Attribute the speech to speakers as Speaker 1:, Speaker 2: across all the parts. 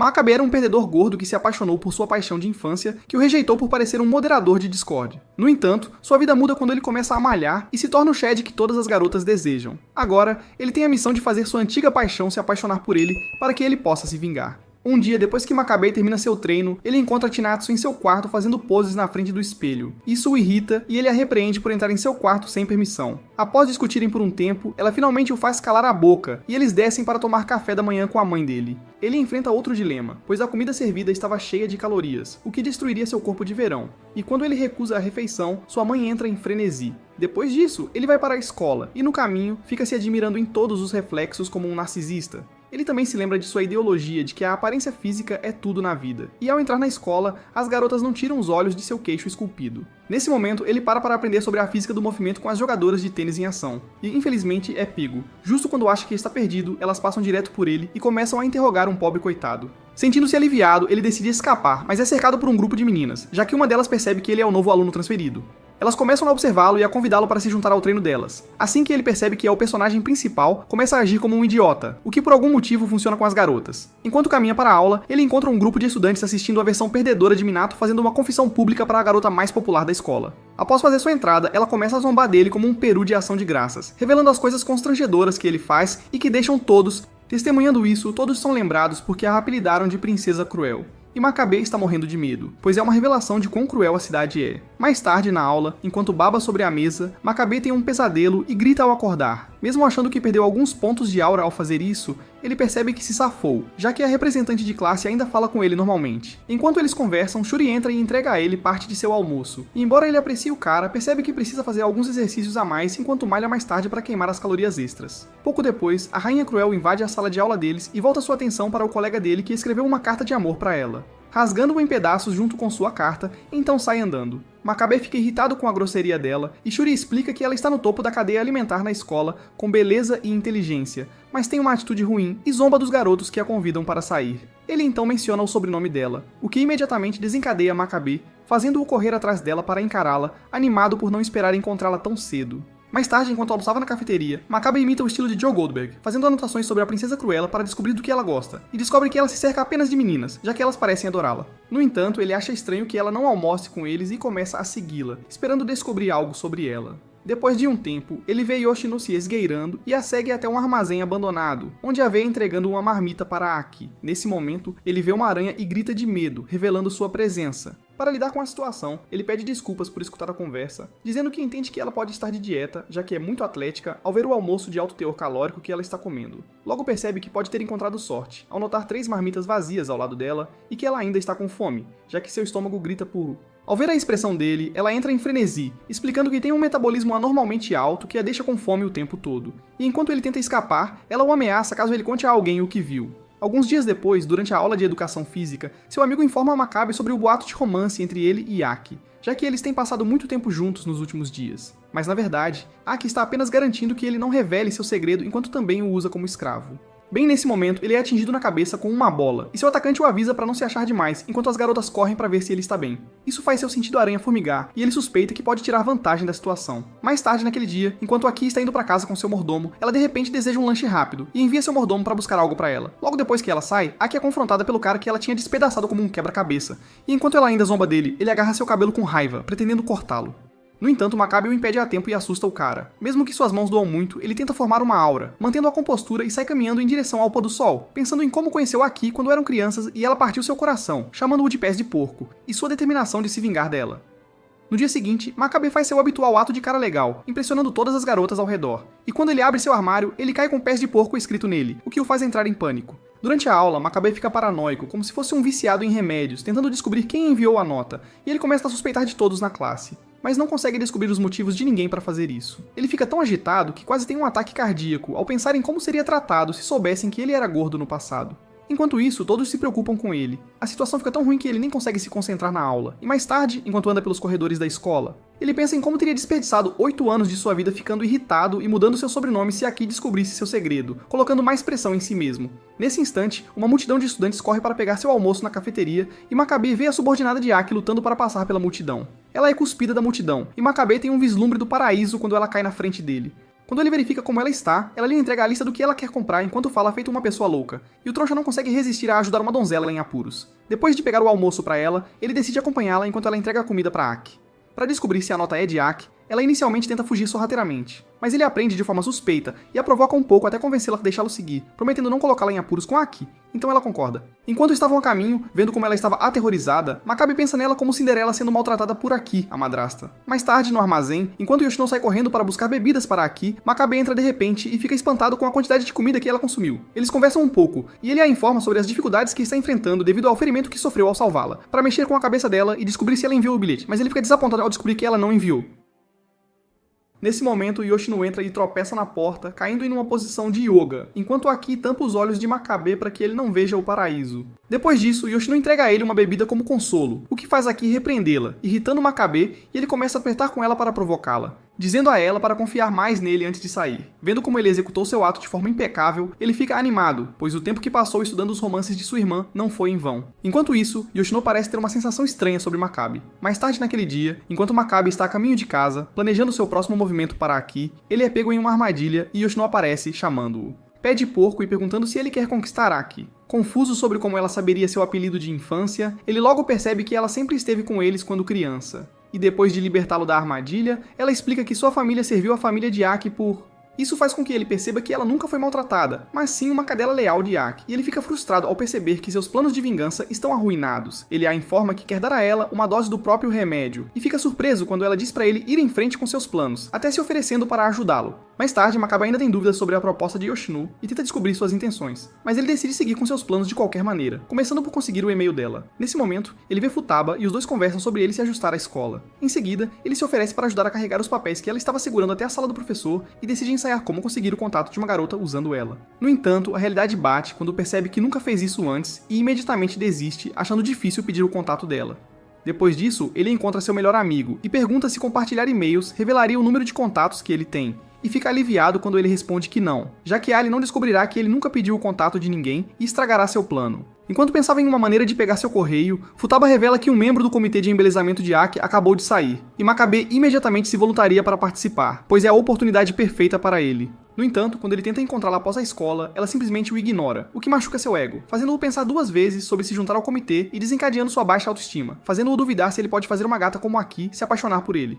Speaker 1: Makabe era um perdedor gordo que se apaixonou por sua paixão de infância, que o rejeitou por parecer um moderador de Discord. No entanto, sua vida muda quando ele começa a malhar e se torna o Chad que todas as garotas desejam. Agora, ele tem a missão de fazer sua antiga paixão se apaixonar por ele para que ele possa se vingar. Um dia, depois que Makabe termina seu treino, ele encontra Chinatsu em seu quarto fazendo poses na frente do espelho. Isso o irrita e ele a repreende por entrar em seu quarto sem permissão. Após discutirem por um tempo, ela finalmente o faz calar a boca e eles descem para tomar café da manhã com a mãe dele. Ele enfrenta outro dilema, pois a comida servida estava cheia de calorias, o que destruiria seu corpo de verão. E quando ele recusa a refeição, sua mãe entra em frenesi. Depois disso, ele vai para a escola e no caminho fica se admirando em todos os reflexos como um narcisista. Ele também se lembra de sua ideologia de que a aparência física é tudo na vida, e ao entrar na escola, as garotas não tiram os olhos de seu queixo esculpido. Nesse momento, ele para aprender sobre a física do movimento com as jogadoras de tênis em ação, e infelizmente é pego. Justo quando acha que está perdido, elas passam direto por ele e começam a interrogar um pobre coitado. Sentindo-se aliviado, ele decide escapar, mas é cercado por um grupo de meninas, já que uma delas percebe que ele é o novo aluno transferido. Elas começam a observá-lo e a convidá-lo para se juntar ao treino delas. Assim que ele percebe que é o personagem principal, começa a agir como um idiota, o que por algum motivo funciona com as garotas. Enquanto caminha para a aula, ele encontra um grupo de estudantes assistindo a versão perdedora de Minato fazendo uma confissão pública para a garota mais popular da escola. Após fazer sua entrada, ela começa a zombar dele como um peru de ação de graças, revelando as coisas constrangedoras que ele faz e que deixam todos. Testemunhando isso, todos são lembrados porque a apelidaram de Princesa Cruel. E Makabe está morrendo de medo, pois é uma revelação de quão cruel a cidade é. Mais tarde, na aula, enquanto baba sobre a mesa, Makabe tem um pesadelo e grita ao acordar. Mesmo achando que perdeu alguns pontos de aura ao fazer isso, ele percebe que se safou, já que a representante de classe ainda fala com ele normalmente. Enquanto eles conversam, Shuri entra e entrega a ele parte de seu almoço. E embora ele aprecie o cara, percebe que precisa fazer alguns exercícios a mais enquanto malha mais tarde para queimar as calorias extras. Pouco depois, a Rainha Cruel invade a sala de aula deles e volta sua atenção para o colega dele que escreveu uma carta de amor para ela. Rasgando-o em pedaços junto com sua carta, então sai andando. Makabe fica irritado com a grosseria dela, e Shuri explica que ela está no topo da cadeia alimentar na escola, com beleza e inteligência, mas tem uma atitude ruim e zomba dos garotos que a convidam para sair. Ele então menciona o sobrenome dela, o que imediatamente desencadeia Makabe, fazendo-o correr atrás dela para encará-la, animado por não esperar encontrá-la tão cedo. Mais tarde, enquanto almoçava na cafeteria, Makabe imita o estilo de Joe Goldberg, fazendo anotações sobre a Princesa Cruella para descobrir do que ela gosta, e descobre que ela se cerca apenas de meninas, já que elas parecem adorá-la. No entanto, ele acha estranho que ela não almoce com eles e começa a segui-la, esperando descobrir algo sobre ela. Depois de um tempo, ele vê Yoshino se esgueirando e a segue até um armazém abandonado, onde a vê entregando uma marmita para Aki. Nesse momento, ele vê uma aranha e grita de medo, revelando sua presença. Para lidar com a situação, ele pede desculpas por escutar a conversa, dizendo que entende que ela pode estar de dieta, já que é muito atlética, ao ver o almoço de alto teor calórico que ela está comendo. Logo percebe que pode ter encontrado sorte, ao notar 3 marmitas vazias ao lado dela e que ela ainda está com fome, já que seu estômago grita por... Ao ver a expressão dele, ela entra em frenesi, explicando que tem um metabolismo anormalmente alto que a deixa com fome o tempo todo. E enquanto ele tenta escapar, ela o ameaça caso ele conte a alguém o que viu. Alguns dias depois, durante a aula de educação física, seu amigo informa a Makabe sobre o boato de romance entre ele e Aki, já que eles têm passado muito tempo juntos nos últimos dias. Mas na verdade, Aki está apenas garantindo que ele não revele seu segredo enquanto também o usa como escravo. Bem nesse momento, ele é atingido na cabeça com uma bola, e seu atacante o avisa para não se achar demais, enquanto as garotas correm para ver se ele está bem. Isso faz seu sentido aranha formigar, e ele suspeita que pode tirar vantagem da situação. Mais tarde naquele dia, enquanto Aki está indo para casa com seu mordomo, ela de repente deseja um lanche rápido, e envia seu mordomo para buscar algo para ela. Logo depois que ela sai, Aki é confrontada pelo cara que ela tinha despedaçado como um quebra-cabeça, e enquanto ela ainda zomba dele, ele agarra seu cabelo com raiva, pretendendo cortá-lo. No entanto, Makabe o impede a tempo e assusta o cara. Mesmo que suas mãos doam muito, ele tenta formar uma aura, mantendo a compostura e sai caminhando em direção ao pôr do sol, pensando em como conheceu Aki quando eram crianças e ela partiu seu coração, chamando-o de pés de porco, e sua determinação de se vingar dela. No dia seguinte, Makabe faz seu habitual ato de cara legal, impressionando todas as garotas ao redor, e quando ele abre seu armário, ele cai com pés de porco escrito nele, o que o faz entrar em pânico. Durante a aula, Makabe fica paranoico, como se fosse um viciado em remédios, tentando descobrir quem enviou a nota, e ele começa a suspeitar de todos na classe. Mas não consegue descobrir os motivos de ninguém para fazer isso. Ele fica tão agitado que quase tem um ataque cardíaco ao pensar em como seria tratado se soubessem que ele era gordo no passado. Enquanto isso, todos se preocupam com ele. A situação fica tão ruim que ele nem consegue se concentrar na aula. E mais tarde, enquanto anda pelos corredores da escola, ele pensa em como teria desperdiçado 8 anos de sua vida ficando irritado e mudando seu sobrenome se Aki descobrisse seu segredo, colocando mais pressão em si mesmo. Nesse instante, uma multidão de estudantes corre para pegar seu almoço na cafeteria e Makabe vê a subordinada de Aki lutando para passar pela multidão. Ela é cuspida da multidão, e Makabe tem um vislumbre do paraíso quando ela cai na frente dele. Quando ele verifica como ela está, ela lhe entrega a lista do que ela quer comprar enquanto fala feito uma pessoa louca, e o trouxa não consegue resistir a ajudar uma donzela em apuros. Depois de pegar o almoço para ela, ele decide acompanhá-la enquanto ela entrega a comida para Aki. Para descobrir se a nota é de Aki, ela inicialmente tenta fugir sorrateiramente, mas ele aprende de forma suspeita e a provoca um pouco até convencê-la a deixá-lo seguir, prometendo não colocá-la em apuros com Aki. Então ela concorda. Enquanto estavam a caminho, vendo como ela estava aterrorizada, Makabe pensa nela como Cinderela sendo maltratada por Aki, a madrasta. Mais tarde, no armazém, enquanto Yoshino sai correndo para buscar bebidas para Aki, Makabe entra de repente e fica espantado com a quantidade de comida que ela consumiu. Eles conversam um pouco, e ele a informa sobre as dificuldades que está enfrentando devido ao ferimento que sofreu ao salvá-la, para mexer com a cabeça dela e descobrir se ela enviou o bilhete, mas ele fica desapontado ao descobrir que ela não enviou. Nesse momento, Yoshino entra e tropeça na porta, caindo em uma posição de yoga, enquanto Aki tampa os olhos de Makabe para que ele não veja o paraíso. Depois disso, Yoshino entrega a ele uma bebida como consolo, o que faz Aki repreendê-la, irritando Makabe, e ele começa a apertar com ela para provocá-la, dizendo a ela para confiar mais nele antes de sair. Vendo como ele executou seu ato de forma impecável, ele fica animado, pois o tempo que passou estudando os romances de sua irmã não foi em vão. Enquanto isso, Yoshino parece ter uma sensação estranha sobre Makabe. Mais tarde naquele dia, enquanto Makabe está a caminho de casa, planejando seu próximo movimento para Aki, ele é pego em uma armadilha e Yoshino aparece, chamando-o. Pede porco e perguntando se ele quer conquistar Aki. Confuso sobre como ela saberia seu apelido de infância, ele logo percebe que ela sempre esteve com eles quando criança. E depois de libertá-lo da armadilha, ela explica que sua família serviu a família de Aki por... Isso faz com que ele perceba que ela nunca foi maltratada, mas sim uma cadela leal de Aki, e ele fica frustrado ao perceber que seus planos de vingança estão arruinados. Ele a informa que quer dar a ela uma dose do próprio remédio, e fica surpreso quando ela diz para ele ir em frente com seus planos, até se oferecendo para ajudá-lo. Mais tarde, Makabe ainda tem dúvidas sobre a proposta de Yoshino e tenta descobrir suas intenções, mas ele decide seguir com seus planos de qualquer maneira, começando por conseguir o e-mail dela. Nesse momento, ele vê Futaba e os dois conversam sobre ele se ajustar à escola. Em seguida, ele se oferece para ajudar a carregar os papéis que ela estava segurando até a sala do professor e decide ensaiar como conseguir o contato de uma garota usando ela. No entanto, a realidade bate quando percebe que nunca fez isso antes e imediatamente desiste, achando difícil pedir o contato dela. Depois disso, ele encontra seu melhor amigo e pergunta se compartilhar e-mails revelaria o número de contatos que ele tem, e fica aliviado quando ele responde que não, já que Ali não descobrirá que ele nunca pediu o contato de ninguém e estragará seu plano. Enquanto pensava em uma maneira de pegar seu correio, Futaba revela que um membro do comitê de embelezamento de Aki acabou de sair, e Makabe imediatamente se voluntaria para participar, pois é a oportunidade perfeita para ele. No entanto, quando ele tenta encontrá-la após a escola, ela simplesmente o ignora, o que machuca seu ego, fazendo-o pensar duas vezes sobre se juntar ao comitê e desencadeando sua baixa autoestima, fazendo-o duvidar se ele pode fazer uma gata como Aki se apaixonar por ele.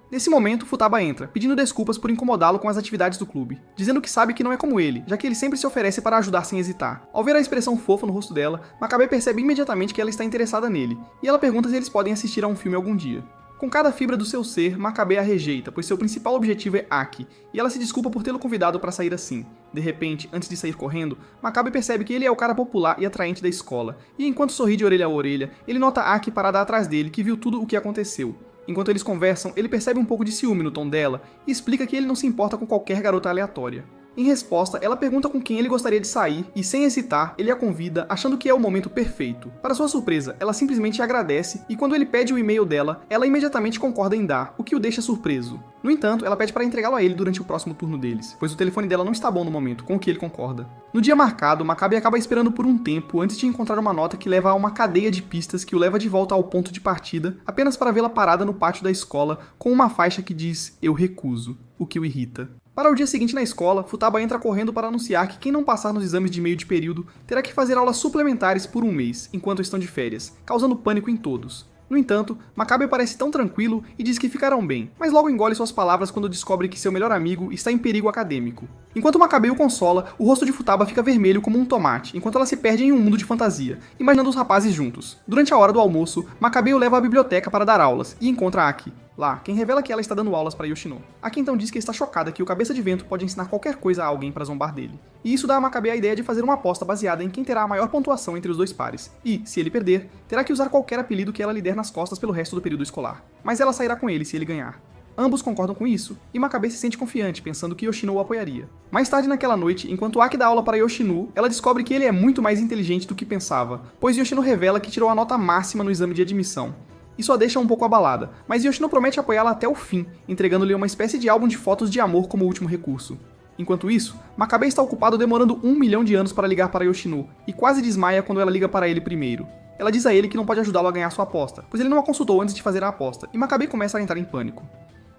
Speaker 1: Nesse momento, Futaba entra, pedindo desculpas por incomodá-lo com as atividades do clube, dizendo que sabe que não é como ele, já que ele sempre se oferece para ajudar sem hesitar. Ao ver a expressão fofa no rosto dela, Makabe percebe imediatamente que ela está interessada nele, e ela pergunta se eles podem assistir a um filme algum dia. Com cada fibra do seu ser, Makabe a rejeita, pois seu principal objetivo é Aki, e ela se desculpa por tê-lo convidado para sair assim. De repente, antes de sair correndo, Makabe percebe que ele é o cara popular e atraente da escola, e enquanto sorri de orelha a orelha, ele nota Aki parada atrás dele, que viu tudo o que aconteceu. Enquanto eles conversam, ele percebe um pouco de ciúme no tom dela e explica que ele não se importa com qualquer garota aleatória. Em resposta, ela pergunta com quem ele gostaria de sair e, sem hesitar, ele a convida, achando que é o momento perfeito. Para sua surpresa, ela simplesmente agradece e quando ele pede o e-mail dela, ela imediatamente concorda em dar, o que o deixa surpreso. No entanto, ela pede para entregá-lo a ele durante o próximo turno deles, pois o telefone dela não está bom no momento, com o que ele concorda. No dia marcado, Makabe acaba esperando por um tempo antes de encontrar uma nota que leva a uma cadeia de pistas que o leva de volta ao ponto de partida, apenas para vê-la parada no pátio da escola com uma faixa que diz "Eu recuso", o que o irrita. Para o dia seguinte na escola, Futaba entra correndo para anunciar que quem não passar nos exames de meio de período terá que fazer aulas suplementares por um mês, enquanto estão de férias, causando pânico em todos. No entanto, Makabe parece tão tranquilo e diz que ficarão bem, mas logo engole suas palavras quando descobre que seu melhor amigo está em perigo acadêmico. Enquanto Makabe o consola, o rosto de Futaba fica vermelho como um tomate, enquanto ela se perde em um mundo de fantasia, imaginando os rapazes juntos. Durante a hora do almoço, Makabe o leva à biblioteca para dar aulas e encontra Aki lá, quem revela que ela está dando aulas para Yoshino. Aki então diz que está chocada que o cabeça de vento pode ensinar qualquer coisa a alguém para zombar dele. E isso dá a Makabe a ideia de fazer uma aposta baseada em quem terá a maior pontuação entre os dois pares. E, se ele perder, terá que usar qualquer apelido que ela lhe der nas costas pelo resto do período escolar. Mas ela sairá com ele se ele ganhar. Ambos concordam com isso, e Makabe se sente confiante, pensando que Yoshino o apoiaria. Mais tarde naquela noite, enquanto Aki dá aula para Yoshino, ela descobre que ele é muito mais inteligente do que pensava, pois Yoshino revela que tirou a nota máxima no exame de admissão. Isso a deixa um pouco abalada, mas Yoshino promete apoiá-la até o fim, entregando-lhe uma espécie de álbum de fotos de amor como último recurso. Enquanto isso, Makabe está ocupado demorando 1 milhão de anos para ligar para Yoshino, e quase desmaia quando ela liga para ele primeiro. Ela diz a ele que não pode ajudá-lo a ganhar sua aposta, pois ele não a consultou antes de fazer a aposta, e Makabe começa a entrar em pânico.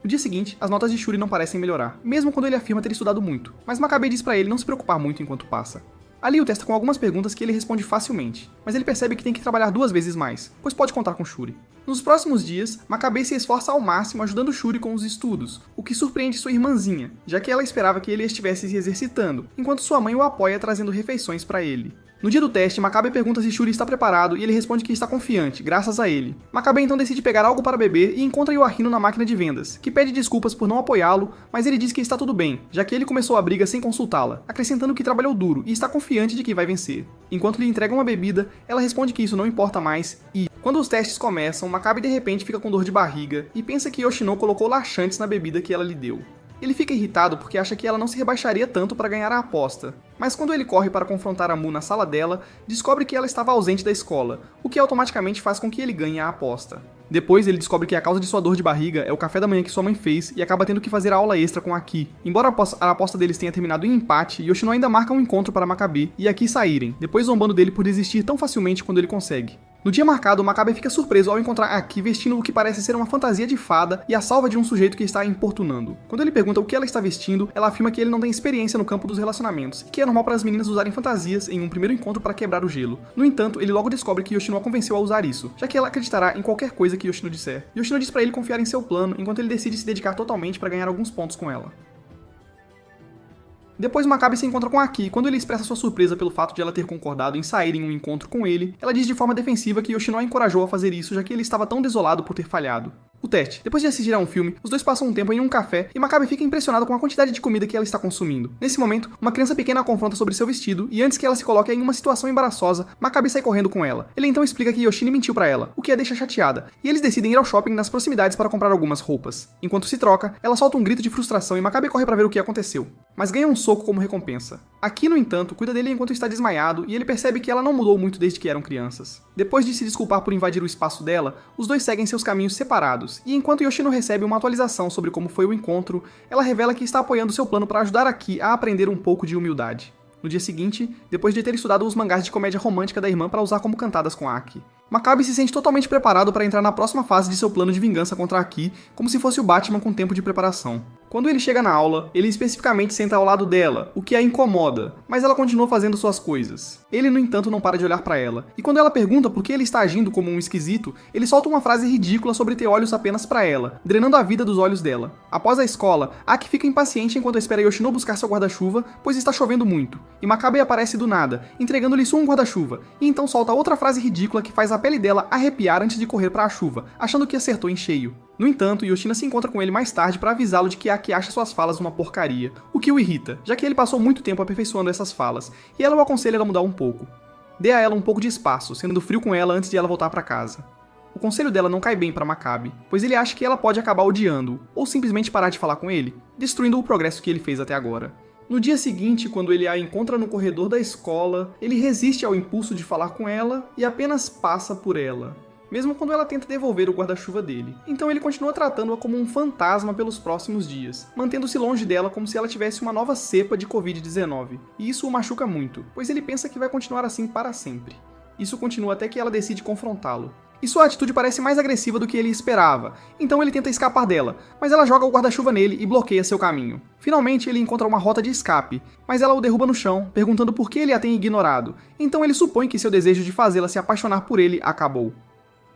Speaker 1: No dia seguinte, as notas de Shuri não parecem melhorar, mesmo quando ele afirma ter estudado muito, mas Makabe diz pra ele não se preocupar muito enquanto passa. Ali o testa com algumas perguntas que ele responde facilmente, mas ele percebe que tem que trabalhar 2 vezes mais, pois pode contar com Shuri. Nos próximos dias, Makabe se esforça ao máximo ajudando Shuri com os estudos, o que surpreende sua irmãzinha, já que ela esperava que ele estivesse se exercitando, enquanto sua mãe o apoia trazendo refeições para ele. No dia do teste, Makabe pergunta se Shuri está preparado e ele responde que está confiante, graças a ele. Makabe então decide pegar algo para beber e encontra Yohino na máquina de vendas, que pede desculpas por não apoiá-lo, mas ele diz que está tudo bem, já que ele começou a briga sem consultá-la, acrescentando que trabalhou duro e está confiante de que vai vencer. Enquanto lhe entrega uma bebida, ela responde que isso não importa mais e, quando os testes começam, Makabe de repente fica com dor de barriga e pensa que Yoshino colocou laxantes na bebida que ela lhe deu. Ele fica irritado porque acha que ela não se rebaixaria tanto para ganhar a aposta, mas quando ele corre para confrontar a Mu na sala dela, descobre que ela estava ausente da escola, o que automaticamente faz com que ele ganhe a aposta. Depois ele descobre que a causa de sua dor de barriga é o café da manhã que sua mãe fez e acaba tendo que fazer a aula extra com Aki. Embora a aposta deles tenha terminado em empate, Yoshino ainda marca um encontro para Makabe e Aki saírem, depois zombando dele por desistir tão facilmente quando ele consegue. No dia marcado, Makabe fica surpreso ao encontrar Aki vestindo o que parece ser uma fantasia de fada e a salva de um sujeito que está a importunando. Quando ele pergunta o que ela está vestindo, ela afirma que ele não tem experiência no campo dos relacionamentos e que é normal para as meninas usarem fantasias em um primeiro encontro para quebrar o gelo. No entanto, ele logo descobre que Yoshino a convenceu a usar isso, já que ela acreditará em qualquer coisa que Yoshino disser. Yoshino diz para ele confiar em seu plano, enquanto ele decide se dedicar totalmente para ganhar alguns pontos com ela. Depois Makabe se encontra com Aki e quando ele expressa sua surpresa pelo fato de ela ter concordado em sair em um encontro com ele, ela diz de forma defensiva que Yoshino a encorajou a fazer isso já que ele estava tão desolado por ter falhado. O teste. Depois de assistir a um filme, os dois passam um tempo em um café e Makabe fica impressionado com a quantidade de comida que ela está consumindo. Nesse momento, uma criança pequena a confronta sobre seu vestido e antes que ela se coloque em uma situação embaraçosa, Makabe sai correndo com ela. Ele então explica que Yoshino mentiu pra ela, o que a deixa chateada, e eles decidem ir ao shopping nas proximidades para comprar algumas roupas. Enquanto se troca, ela solta um grito de frustração e Makabe corre pra ver o que aconteceu, mas ganha um soco como recompensa. Aki, no entanto, cuida dele enquanto está desmaiado e ele percebe que ela não mudou muito desde que eram crianças. Depois de se desculpar por invadir o espaço dela, os dois seguem seus caminhos separados, e enquanto Yoshino recebe uma atualização sobre como foi o encontro, ela revela que está apoiando seu plano para ajudar Aki a aprender um pouco de humildade. No dia seguinte, depois de ter estudado os mangás de comédia romântica da irmã para usar como cantadas com Aki, Makabe se sente totalmente preparado para entrar na próxima fase de seu plano de vingança contra Aki, como se fosse o Batman com tempo de preparação. Quando ele chega na aula, ele especificamente senta ao lado dela, o que a incomoda, mas ela continua fazendo suas coisas. Ele, no entanto, não para de olhar para ela, e quando ela pergunta por que ele está agindo como um esquisito, ele solta uma frase ridícula sobre ter olhos apenas para ela, drenando a vida dos olhos dela. Após a escola, Aki fica impaciente enquanto espera Yoshino buscar seu guarda-chuva, pois está chovendo muito, e Makabe aparece do nada, entregando-lhe só um guarda-chuva, e então solta outra frase ridícula que faz a pele dela arrepiar antes de correr para a chuva, achando que acertou em cheio. No entanto, Yoshino se encontra com ele mais tarde para avisá-lo de que Aki acha suas falas uma porcaria, o que o irrita, já que ele passou muito tempo aperfeiçoando essas falas, e ela o aconselha a mudar um pouco. Dê a ela um pouco de espaço, sendo frio com ela antes de ela voltar para casa. O conselho dela não cai bem para Makabe, pois ele acha que ela pode acabar odiando-o, ou simplesmente parar de falar com ele, destruindo o progresso que ele fez até agora. No dia seguinte, quando ele a encontra no corredor da escola, ele resiste ao impulso de falar com ela e apenas passa por ela, mesmo quando ela tenta devolver o guarda-chuva dele. Então ele continua tratando-a como um fantasma pelos próximos dias, mantendo-se longe dela como se ela tivesse uma nova cepa de Covid-19. E isso o machuca muito, pois ele pensa que vai continuar assim para sempre. Isso continua até que ela decide confrontá-lo. E sua atitude parece mais agressiva do que ele esperava, então ele tenta escapar dela, mas ela joga o guarda-chuva nele e bloqueia seu caminho. Finalmente ele encontra uma rota de escape, mas ela o derruba no chão, perguntando por que ele a tem ignorado, então ele supõe que seu desejo de fazê-la se apaixonar por ele acabou.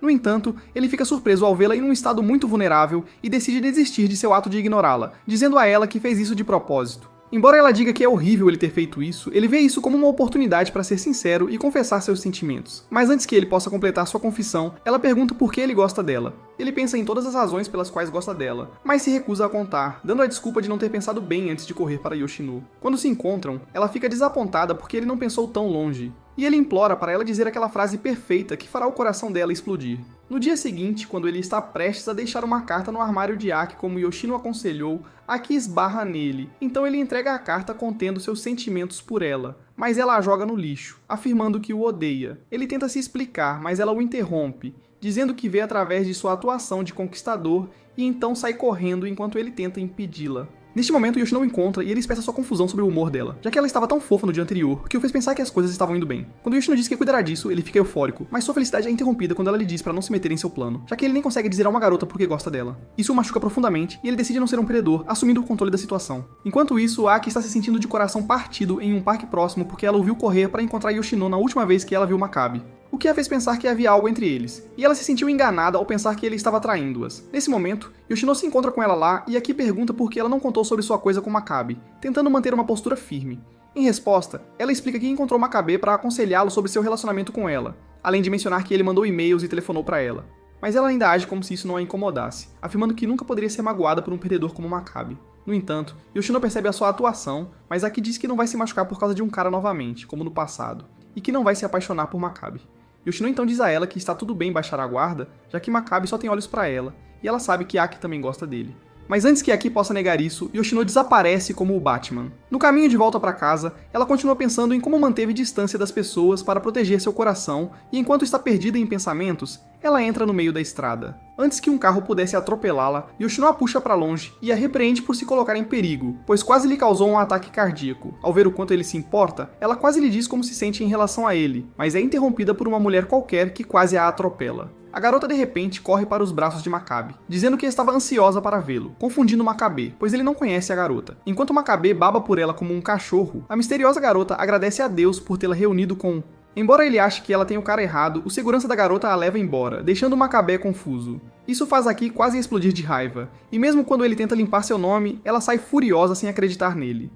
Speaker 1: No entanto, ele fica surpreso ao vê-la em um estado muito vulnerável e decide desistir de seu ato de ignorá-la, dizendo a ela que fez isso de propósito. Embora ela diga que é horrível ele ter feito isso, ele vê isso como uma oportunidade para ser sincero e confessar seus sentimentos. Mas antes que ele possa completar sua confissão, ela pergunta por que ele gosta dela. Ele pensa em todas as razões pelas quais gosta dela, mas se recusa a contar, dando a desculpa de não ter pensado bem antes de correr para Yoshino. Quando se encontram, ela fica desapontada porque ele não pensou tão longe. E ele implora para ela dizer aquela frase perfeita que fará o coração dela explodir. No dia seguinte, quando ele está prestes a deixar uma carta no armário de Aki como Yoshino aconselhou, Aki esbarra nele, então ele entrega a carta contendo seus sentimentos por ela, mas ela a joga no lixo, afirmando que o odeia. Ele tenta se explicar, mas ela o interrompe, dizendo que vê através de sua atuação de conquistador e então sai correndo enquanto ele tenta impedi-la. Neste momento, Yoshino o encontra e ele expressa sua confusão sobre o humor dela, já que ela estava tão fofa no dia anterior que o fez pensar que as coisas estavam indo bem. Quando Yoshino diz que cuidará disso, ele fica eufórico, mas sua felicidade é interrompida quando ela lhe diz para não se meter em seu plano, já que ele nem consegue dizer a uma garota porque gosta dela. Isso o machuca profundamente e ele decide não ser um perdedor, assumindo o controle da situação. Enquanto isso, Aki está se sentindo de coração partido em um parque próximo porque ela o viu correr para encontrar Yoshino na última vez que ela viu Makabe, o que a fez pensar que havia algo entre eles, e ela se sentiu enganada ao pensar que ele estava traindo-as. Nesse momento, Yoshino se encontra com ela lá e Aki pergunta por que ela não contou sobre sua coisa com Makabe, tentando manter uma postura firme. Em resposta, ela explica que encontrou Makabe para aconselhá-lo sobre seu relacionamento com ela, além de mencionar que ele mandou e-mails e telefonou para ela. Mas ela ainda age como se isso não a incomodasse, afirmando que nunca poderia ser magoada por um perdedor como Makabe. No entanto, Yoshino percebe a sua atuação, mas Aki diz que não vai se machucar por causa de um cara novamente, como no passado, e que não vai se apaixonar por Makabe. Yoshino então diz a ela que está tudo bem baixar a guarda, já que Makabe só tem olhos para ela, e ela sabe que Aki também gosta dele. Mas antes que Aki possa negar isso, Yoshino desaparece como o Batman. No caminho de volta para casa, ela continua pensando em como manteve distância das pessoas para proteger seu coração, e enquanto está perdida em pensamentos, ela entra no meio da estrada. Antes que um carro pudesse atropelá-la, Yoshino a puxa para longe e a repreende por se colocar em perigo, pois quase lhe causou um ataque cardíaco. Ao ver o quanto ele se importa, ela quase lhe diz como se sente em relação a ele, mas é interrompida por uma mulher qualquer que quase a atropela. A garota de repente corre para os braços de Makabe, dizendo que estava ansiosa para vê-lo, confundindo Makabe, pois ele não conhece a garota. Enquanto Makabe baba por ela como um cachorro, a misteriosa garota agradece a Deus por tê-la reunido com... Embora ele ache que ela tem o cara errado, o segurança da garota a leva embora, deixando Makabe confuso. Isso faz Aki quase explodir de raiva, e mesmo quando ele tenta limpar seu nome, ela sai furiosa sem acreditar nele.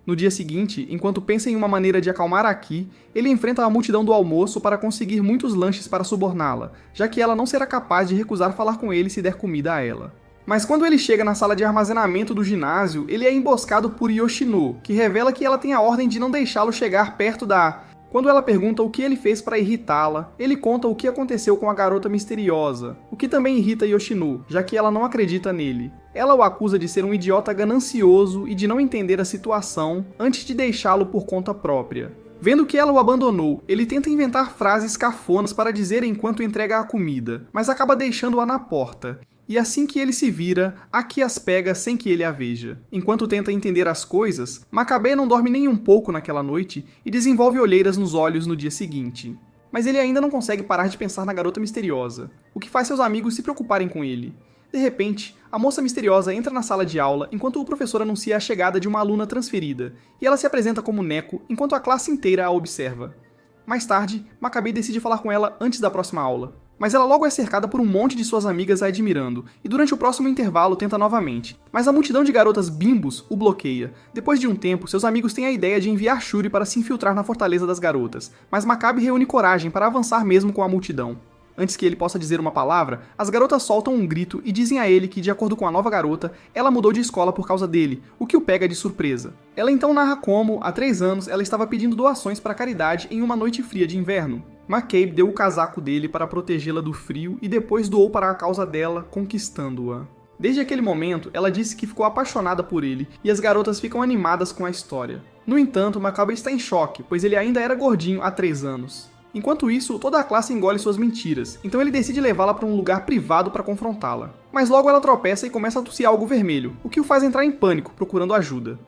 Speaker 1: No dia seguinte, enquanto pensa em uma maneira de acalmar Aki, ele enfrenta a multidão do almoço para conseguir muitos lanches para suborná-la, já que ela não será capaz de recusar falar com ele se der comida a ela. Mas quando ele chega na sala de armazenamento do ginásio, ele é emboscado por Yoshino, que revela que ela tem a ordem de não deixá-lo chegar perto da... Quando ela pergunta o que ele fez para irritá-la, ele conta o que aconteceu com a garota misteriosa, o que também irrita Yoshino, já que ela não acredita nele. Ela o acusa de ser um idiota ganancioso e de não entender a situação antes de deixá-lo por conta própria. Vendo que ela o abandonou, ele tenta inventar frases cafonas para dizer enquanto entrega a comida, mas acaba deixando-a na porta. E assim que ele se vira, Aki as pega sem que ele a veja. Enquanto tenta entender as coisas, Makabe não dorme nem um pouco naquela noite e desenvolve olheiras nos olhos no dia seguinte. Mas ele ainda não consegue parar de pensar na garota misteriosa, o que faz seus amigos se preocuparem com ele. De repente, a moça misteriosa entra na sala de aula enquanto o professor anuncia a chegada de uma aluna transferida, e ela se apresenta como Neko enquanto a classe inteira a observa. Mais tarde, Makabe decide falar com ela antes da próxima aula. Mas ela logo é cercada por um monte de suas amigas a admirando, e durante o próximo intervalo tenta novamente. Mas a multidão de garotas bimbos o bloqueia. Depois de um tempo, seus amigos têm a ideia de enviar Shuri para se infiltrar na fortaleza das garotas, mas Makabe reúne coragem para avançar mesmo com a multidão. Antes que ele possa dizer uma palavra, as garotas soltam um grito e dizem a ele que, de acordo com a nova garota, ela mudou de escola por causa dele, o que o pega de surpresa. Ela então narra como, há 3 anos, ela estava pedindo doações para a caridade em uma noite fria de inverno. Makabe deu o casaco dele para protegê-la do frio e depois doou para a causa dela, conquistando-a. Desde aquele momento, ela disse que ficou apaixonada por ele e as garotas ficam animadas com a história. No entanto, Makabe está em choque, pois ele ainda era gordinho há 3 anos. Enquanto isso, toda a classe engole suas mentiras, então ele decide levá-la para um lugar privado para confrontá-la. Mas logo ela tropeça e começa a tossir algo vermelho, o que o faz entrar em pânico, procurando ajuda.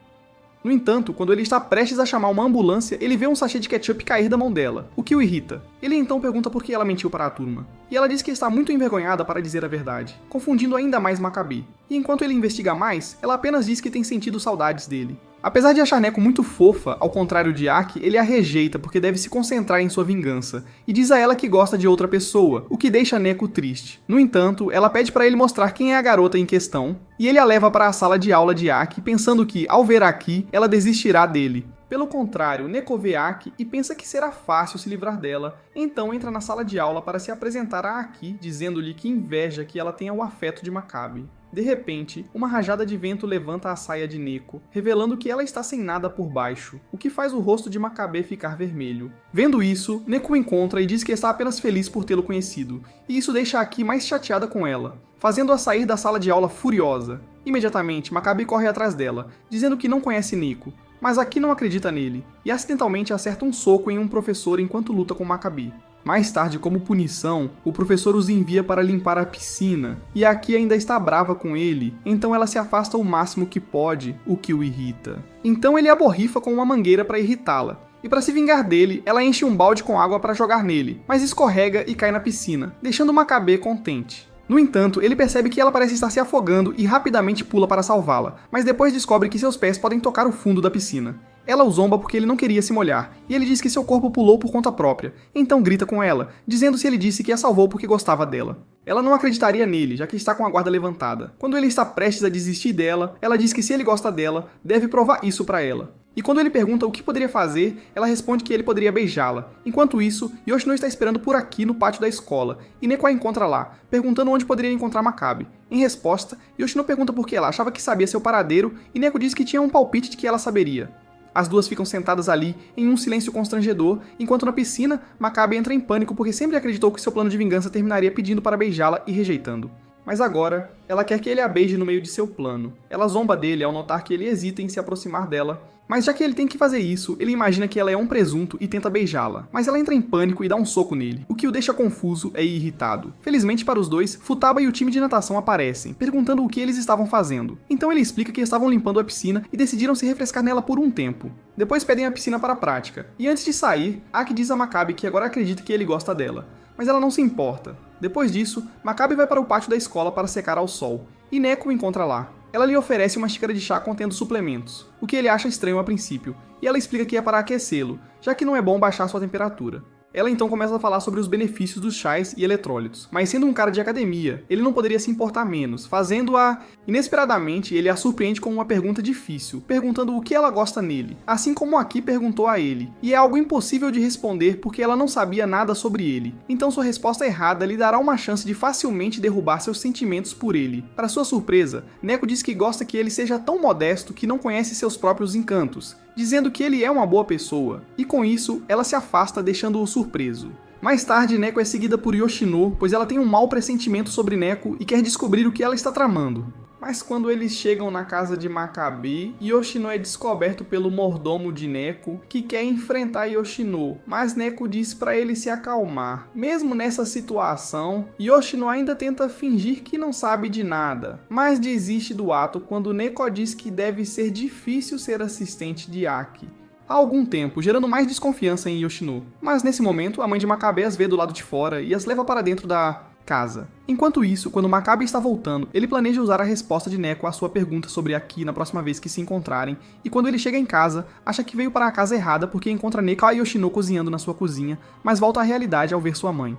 Speaker 1: No entanto, quando ele está prestes a chamar uma ambulância, ele vê um sachê de ketchup cair da mão dela, o que o irrita. Ele então pergunta por que ela mentiu para a turma. E ela diz que está muito envergonhada para dizer a verdade, confundindo ainda mais Makabe. E enquanto ele investiga mais, ela apenas diz que tem sentido saudades dele. Apesar de achar Neko muito fofa, ao contrário de Aki, ele a rejeita porque deve se concentrar em sua vingança, e diz a ela que gosta de outra pessoa, o que deixa Neko triste. No entanto, ela pede para ele mostrar quem é a garota em questão, e ele a leva para a sala de aula de Aki, pensando que, ao ver Aki, ela desistirá dele. Pelo contrário, Neko vê Aki e pensa que será fácil se livrar dela, então entra na sala de aula para se apresentar a Aki, dizendo-lhe que inveja que ela tenha o afeto de Makabe. De repente, uma rajada de vento levanta a saia de Neko, revelando que ela está sem nada por baixo, o que faz o rosto de Makabe ficar vermelho. Vendo isso, Neko o encontra e diz que está apenas feliz por tê-lo conhecido, e isso deixa Aki mais chateada com ela, fazendo-a sair da sala de aula furiosa. Imediatamente, Makabe corre atrás dela, dizendo que não conhece Neko, mas Aki não acredita nele, e acidentalmente acerta um soco em um professor enquanto luta com Makabe. Mais tarde, como punição, o professor os envia para limpar a piscina, e a Aki ainda está brava com ele, então ela se afasta o máximo que pode, o que o irrita. Então ele a borrifa com uma mangueira para irritá-la, e para se vingar dele, ela enche um balde com água para jogar nele, mas escorrega e cai na piscina, deixando Makabe contente. No entanto, ele percebe que ela parece estar se afogando e rapidamente pula para salvá-la, mas depois descobre que seus pés podem tocar o fundo da piscina. Ela o zomba porque ele não queria se molhar, e ele diz que seu corpo pulou por conta própria, então grita com ela, dizendo se ele disse que a salvou porque gostava dela. Ela não acreditaria nele, já que está com a guarda levantada. Quando ele está prestes a desistir dela, ela diz que se ele gosta dela, deve provar isso para ela. E quando ele pergunta o que poderia fazer, ela responde que ele poderia beijá-la. Enquanto isso, Yoshino está esperando por Aki no pátio da escola, e Neko a encontra lá, perguntando onde poderia encontrar Makabe. Em resposta, Yoshino pergunta por que ela achava que sabia seu paradeiro, e Neko diz que tinha um palpite de que ela saberia. As duas ficam sentadas ali, em um silêncio constrangedor, enquanto na piscina, Makabe entra em pânico porque sempre acreditou que seu plano de vingança terminaria pedindo para beijá-la e rejeitando. Mas agora, ela quer que ele a beije no meio de seu plano. Ela zomba dele ao notar que ele hesita em se aproximar dela, mas já que ele tem que fazer isso, ele imagina que ela é um presunto e tenta beijá-la. Mas ela entra em pânico e dá um soco nele, o que o deixa confuso e irritado. Felizmente para os dois, Futaba e o time de natação aparecem, perguntando o que eles estavam fazendo. Então ele explica que estavam limpando a piscina e decidiram se refrescar nela por um tempo. Depois pedem a piscina para a prática, e antes de sair, Aki diz a Makabe que agora acredita que ele gosta dela. Mas ela não se importa. Depois disso, Makabe vai para o pátio da escola para secar ao sol, e Neko o encontra lá. Ela lhe oferece uma xícara de chá contendo suplementos, o que ele acha estranho a princípio, e ela explica que é para aquecê-lo, já que não é bom baixar sua temperatura. Ela então começa a falar sobre os benefícios dos chás e eletrólitos, mas sendo um cara de academia, ele não poderia se importar menos, fazendo-a... Inesperadamente, ele a surpreende com uma pergunta difícil, perguntando o que ela gosta nele, assim como Aki perguntou a ele, e é algo impossível de responder porque ela não sabia nada sobre ele, então sua resposta errada lhe dará uma chance de facilmente derrubar seus sentimentos por ele. Para sua surpresa, Neko diz que gosta que ele seja tão modesto que não conhece seus próprios encantos, dizendo que ele é uma boa pessoa, e com isso, ela se afasta deixando-o surpreso. Mais tarde, Neko é seguida por Yoshino, pois ela tem um mau pressentimento sobre Neko e quer descobrir o que ela está tramando. Mas quando eles chegam na casa de Makabe, Yoshino é descoberto pelo mordomo de Neko, que quer enfrentar Yoshino, mas Neko diz para ele se acalmar. Mesmo nessa situação, Yoshino ainda tenta fingir que não sabe de nada, mas desiste do ato quando Neko diz que deve ser difícil ser assistente de Aki. Há algum tempo, gerando mais desconfiança em Yoshino. Mas nesse momento, a mãe de Makabe as vê do lado de fora e as leva para dentro da casa. Enquanto isso, quando Makabe está voltando, ele planeja usar a resposta de Neko à sua pergunta sobre Aki na próxima vez que se encontrarem, e quando ele chega em casa, acha que veio para a casa errada porque encontra Neko e Yoshino cozinhando na sua cozinha, mas volta à realidade ao ver sua mãe.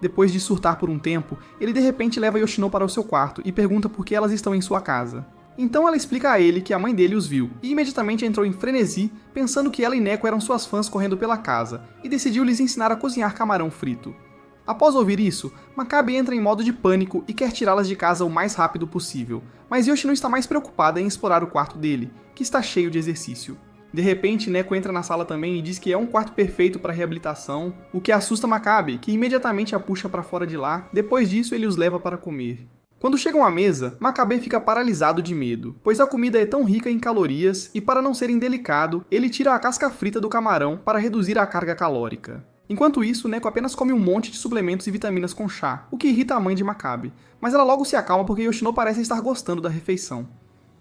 Speaker 1: Depois de surtar por um tempo, ele de repente leva Yoshino para o seu quarto e pergunta por que elas estão em sua casa. Então ela explica a ele que a mãe dele os viu, e imediatamente entrou em frenesi, pensando que ela e Neko eram suas fãs correndo pela casa, e decidiu lhes ensinar a cozinhar camarão frito. Após ouvir isso, Makabe entra em modo de pânico e quer tirá-las de casa o mais rápido possível, mas Yoshino está mais preocupada em explorar o quarto dele, que está cheio de exercício. De repente, Neko entra na sala também e diz que é um quarto perfeito para reabilitação, o que assusta Makabe, que imediatamente a puxa para fora de lá. Depois disso, ele os leva para comer. Quando chegam à mesa, Makabe fica paralisado de medo, pois a comida é tão rica em calorias e, para não ser indelicado, ele tira a casca frita do camarão para reduzir a carga calórica. Enquanto isso, Neko apenas come um monte de suplementos e vitaminas com chá, o que irrita a mãe de Makabe, mas ela logo se acalma porque Yoshino parece estar gostando da refeição.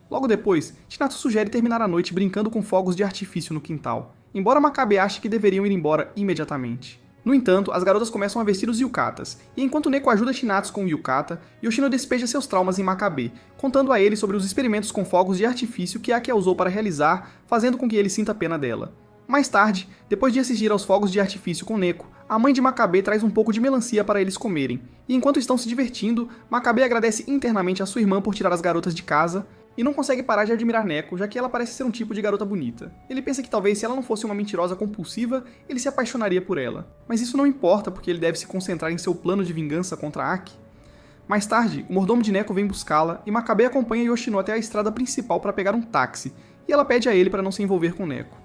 Speaker 1: Logo depois, Chinatsu sugere terminar a noite brincando com fogos de artifício no quintal, embora Makabe ache que deveriam ir embora imediatamente. No entanto, as garotas começam a vestir os yukatas, e enquanto Neko ajuda Chinatsu com o yukata, Yoshino despeja seus traumas em Makabe, contando a ele sobre os experimentos com fogos de artifício que Aki usou para realizar, fazendo com que ele sinta pena dela. Mais tarde, depois de assistir aos fogos de artifício com Neko, a mãe de Makabe traz um pouco de melancia para eles comerem, e enquanto estão se divertindo, Makabe agradece internamente a sua irmã por tirar as garotas de casa, e não consegue parar de admirar Neko, já que ela parece ser um tipo de garota bonita. Ele pensa que talvez se ela não fosse uma mentirosa compulsiva, ele se apaixonaria por ela. Mas isso não importa, porque ele deve se concentrar em seu plano de vingança contra Aki. Mais tarde, o mordomo de Neko vem buscá-la, e Makabe acompanha Yoshino até a estrada principal para pegar um táxi, e ela pede a ele para não se envolver com Neko.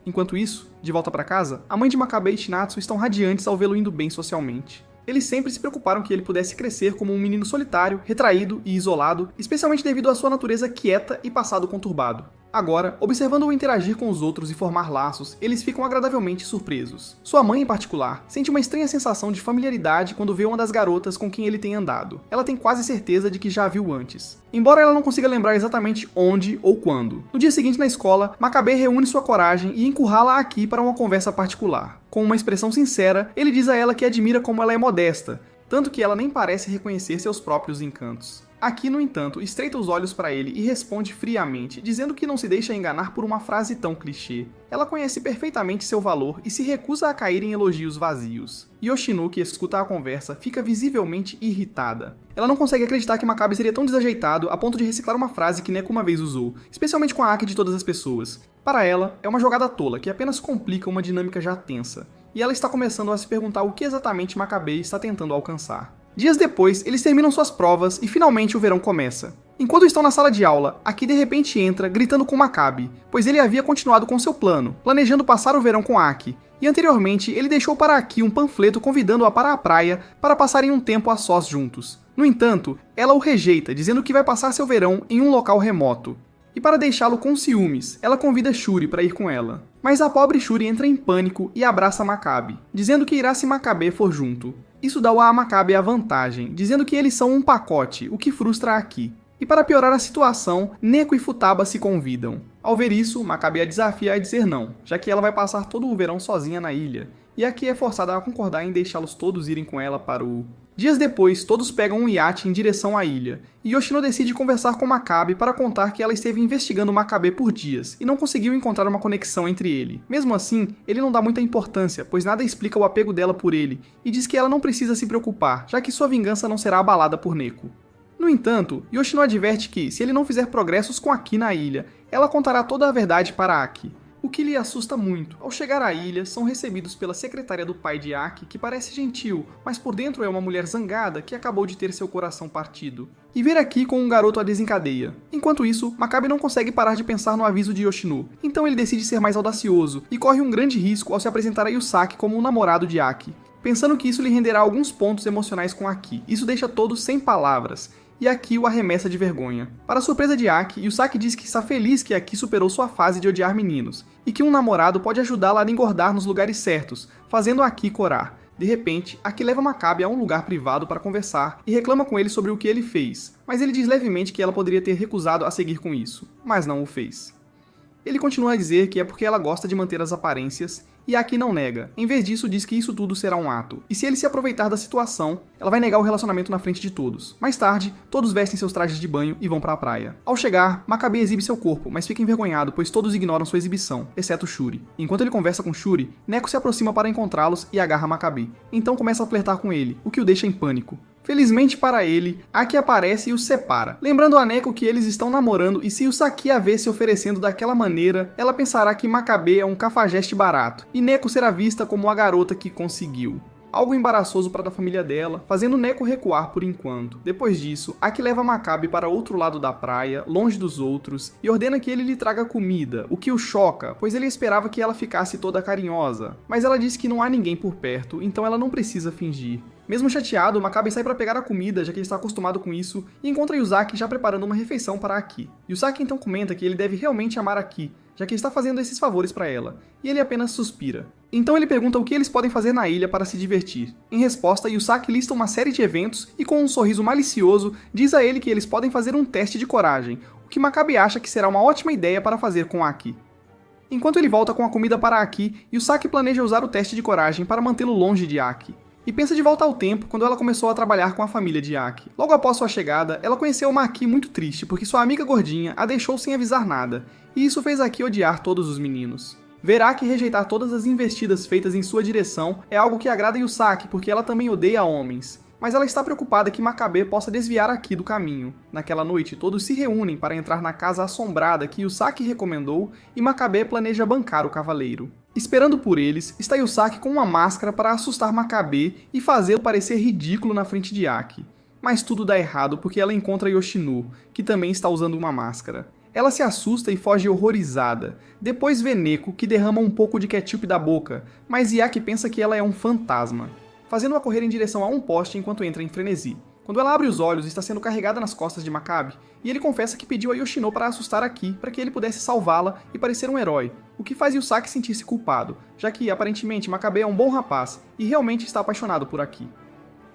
Speaker 1: Enquanto isso, de volta para casa, a mãe de Makabe e Chinatsu estão radiantes ao vê-lo indo bem socialmente. Eles sempre se preocuparam que ele pudesse crescer como um menino solitário, retraído e isolado, especialmente devido à sua natureza quieta e passado conturbado. Agora, observando-o interagir com os outros e formar laços, eles ficam agradavelmente surpresos. Sua mãe, em particular, sente uma estranha sensação de familiaridade quando vê uma das garotas com quem ele tem andado. Ela tem quase certeza de que já a viu antes, embora ela não consiga lembrar exatamente onde ou quando. No dia seguinte na escola, Makabe reúne sua coragem e encurrala Aki para uma conversa particular. Com uma expressão sincera, ele diz a ela que admira como ela é modesta, tanto que ela nem parece reconhecer seus próprios encantos. Aki, no entanto, estreita os olhos para ele e responde friamente, dizendo que não se deixa enganar por uma frase tão clichê. Ela conhece perfeitamente seu valor e se recusa a cair em elogios vazios. Yoshino, que escuta a conversa, fica visivelmente irritada. Ela não consegue acreditar que Makabe seria tão desajeitado a ponto de reciclar uma frase que Neko uma vez usou, especialmente com a Aki de todas as pessoas. Para ela, é uma jogada tola que apenas complica uma dinâmica já tensa, e ela está começando a se perguntar o que exatamente Makabe está tentando alcançar. Dias depois, eles terminam suas provas e finalmente o verão começa. Enquanto estão na sala de aula, Aki de repente entra, gritando com Makabe, pois ele havia continuado com seu plano, planejando passar o verão com Aki, e anteriormente ele deixou para Aki um panfleto convidando-a para a praia para passarem um tempo a sós juntos. No entanto, ela o rejeita, dizendo que vai passar seu verão em um local remoto. E para deixá-lo com ciúmes, ela convida Shuri para ir com ela. Mas a pobre Shuri entra em pânico e abraça Makabe, dizendo que irá se Makabe for junto. Isso dá a Makabe a vantagem, dizendo que eles são um pacote, o que frustra Aki. E para piorar a situação, Neko e Futaba se convidam. Ao ver isso, Makabe a desafia a dizer não, já que ela vai passar todo o verão sozinha na ilha, e Aki é forçada a concordar em deixá-los todos irem com ela para o... Dias depois, todos pegam um iate em direção à ilha, e Yoshino decide conversar com Makabe para contar que ela esteve investigando Makabe por dias, e não conseguiu encontrar uma conexão entre ele. Mesmo assim, ele não dá muita importância, pois nada explica o apego dela por ele, e diz que ela não precisa se preocupar, já que sua vingança não será abalada por Neko. No entanto, Yoshino adverte que, se ele não fizer progressos com Aki na ilha, ela contará toda a verdade para Aki. O que lhe assusta muito. Ao chegar à ilha, são recebidos pela secretária do pai de Aki, que parece gentil, mas por dentro é uma mulher zangada que acabou de ter seu coração partido. E ver Aki com um garoto a desencadeia. Enquanto isso, Makabe não consegue parar de pensar no aviso de Yoshino, então ele decide ser mais audacioso, e corre um grande risco ao se apresentar a Yusaki como um namorado de Aki, pensando que isso lhe renderá alguns pontos emocionais com Aki. Isso deixa todos sem palavras, e Aki o arremessa de vergonha. Para a surpresa de Aki, Yusaki diz que está feliz que Aki superou sua fase de odiar meninos, e que um namorado pode ajudá-la a engordar nos lugares certos, fazendo Aki corar. De repente, Aki leva Makabe a um lugar privado para conversar e reclama com ele sobre o que ele fez, mas ele diz levemente que ela poderia ter recusado a seguir com isso, mas não o fez. Ele continua a dizer que é porque ela gosta de manter as aparências, e Aki não nega. Em vez disso, diz que isso tudo será um ato. E se ele se aproveitar da situação, ela vai negar o relacionamento na frente de todos. Mais tarde, todos vestem seus trajes de banho e vão para a praia. Ao chegar, Makabe exibe seu corpo, mas fica envergonhado, pois todos ignoram sua exibição, exceto Shuri. Enquanto ele conversa com Shuri, Neko se aproxima para encontrá-los e agarra Makabe. Então começa a flertar com ele, o que o deixa em pânico. Felizmente para ele, Aki aparece e os separa, lembrando a Neko que eles estão namorando e se Yusaki a vê se oferecendo daquela maneira, ela pensará que Makabe é um cafajeste barato, e Neko será vista como a garota que conseguiu. Algo embaraçoso para a família dela, fazendo Neko recuar por enquanto. Depois disso, Aki leva Makabe para outro lado da praia, longe dos outros, e ordena que ele lhe traga comida, o que o choca, pois ele esperava que ela ficasse toda carinhosa. Mas ela diz que não há ninguém por perto, então ela não precisa fingir. Mesmo chateado, Makabe sai para pegar a comida, já que ele está acostumado com isso, e encontra Yusaki já preparando uma refeição para Aki. Yusaki então comenta que ele deve realmente amar Aki, já que está fazendo esses favores para ela, e ele apenas suspira. Então ele pergunta o que eles podem fazer na ilha para se divertir. Em resposta, Yusaki lista uma série de eventos e com um sorriso malicioso diz a ele que eles podem fazer um teste de coragem, o que Makabe acha que será uma ótima ideia para fazer com Aki. Enquanto ele volta com a comida para Aki, Yusaki planeja usar o teste de coragem para mantê-lo longe de Aki. E pensa de volta ao tempo quando ela começou a trabalhar com a família de Aki. Logo após sua chegada, ela conheceu uma Aki muito triste porque sua amiga gordinha a deixou sem avisar nada, e isso fez Aki odiar todos os meninos. Ver Aki rejeitar todas as investidas feitas em sua direção é algo que agrada Yusaki porque ela também odeia homens. Mas ela está preocupada que Makabe possa desviar Aki do caminho. Naquela noite, todos se reúnem para entrar na casa assombrada que Yusaki recomendou e Makabe planeja bancar o cavaleiro. Esperando por eles, está Yusaki com uma máscara para assustar Makabe e fazê-lo parecer ridículo na frente de Aki. Mas tudo dá errado porque ela encontra Yoshino, que também está usando uma máscara. Ela se assusta e foge horrorizada. Depois vê Neko, que derrama um pouco de ketchup da boca, mas Aki pensa que ela é um fantasma, fazendo-a correr em direção a um poste enquanto entra em frenesi. Quando ela abre os olhos, está sendo carregada nas costas de Makabe, e ele confessa que pediu a Yoshino para assustar Aki para que ele pudesse salvá-la e parecer um herói, o que faz Yusaki sentir-se culpado, já que, aparentemente, Makabe é um bom rapaz e realmente está apaixonado por Aki.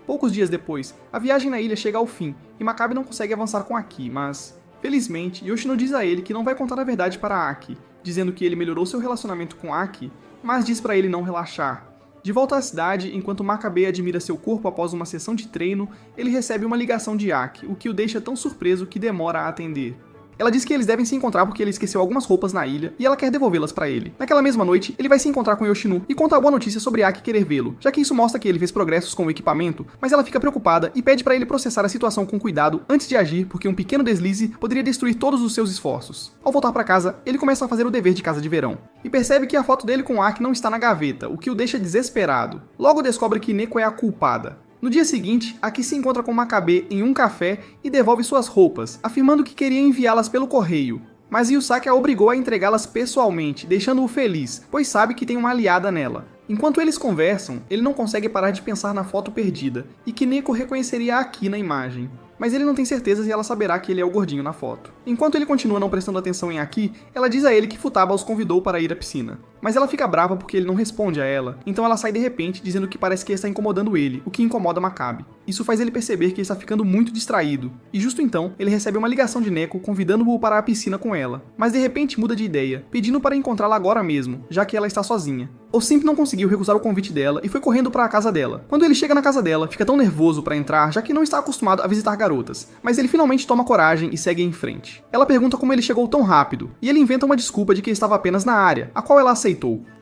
Speaker 1: Poucos dias depois, a viagem na ilha chega ao fim, e Makabe não consegue avançar com Aki, mas, felizmente, Yoshino diz a ele que não vai contar a verdade para Aki, dizendo que ele melhorou seu relacionamento com Aki, mas diz para ele não relaxar. De volta à cidade, enquanto Makabe admira seu corpo após uma sessão de treino, ele recebe uma ligação de Aki, o que o deixa tão surpreso que demora a atender. Ela diz que eles devem se encontrar porque ele esqueceu algumas roupas na ilha e ela quer devolvê-las para ele. Naquela mesma noite, ele vai se encontrar com Yoshino e conta a boa notícia sobre Aki querer vê-lo, já que isso mostra que ele fez progressos com o equipamento, mas ela fica preocupada e pede para ele processar a situação com cuidado antes de agir, porque um pequeno deslize poderia destruir todos os seus esforços. Ao voltar para casa, ele começa a fazer o dever de casa de verão e percebe que a foto dele com Aki não está na gaveta, o que o deixa desesperado. Logo descobre que Neko é a culpada. No dia seguinte, Aki se encontra com Makabe em um café e devolve suas roupas, afirmando que queria enviá-las pelo correio. Mas Yusaki a obrigou a entregá-las pessoalmente, deixando-o feliz, pois sabe que tem uma aliada nela. Enquanto eles conversam, ele não consegue parar de pensar na foto perdida, e que Neko reconheceria Aki na imagem. Mas ele não tem certeza se ela saberá que ele é o gordinho na foto. Enquanto ele continua não prestando atenção em Aki, ela diz a ele que Futaba os convidou para ir à piscina. Mas ela fica brava porque ele não responde a ela, então ela sai de repente dizendo que parece que está incomodando ele, o que incomoda Makabe. Isso faz ele perceber que está ficando muito distraído, e justo então ele recebe uma ligação de Neko convidando-o para a piscina com ela, mas de repente muda de ideia, pedindo para encontrá-la agora mesmo, já que ela está sozinha. O Simp não conseguiu recusar o convite dela e foi correndo para a casa dela. Quando ele chega na casa dela, fica tão nervoso para entrar, já que não está acostumado a visitar garotas, mas ele finalmente toma coragem e segue em frente. Ela pergunta como ele chegou tão rápido, e ele inventa uma desculpa de que estava apenas na área, a qual ela aceitou.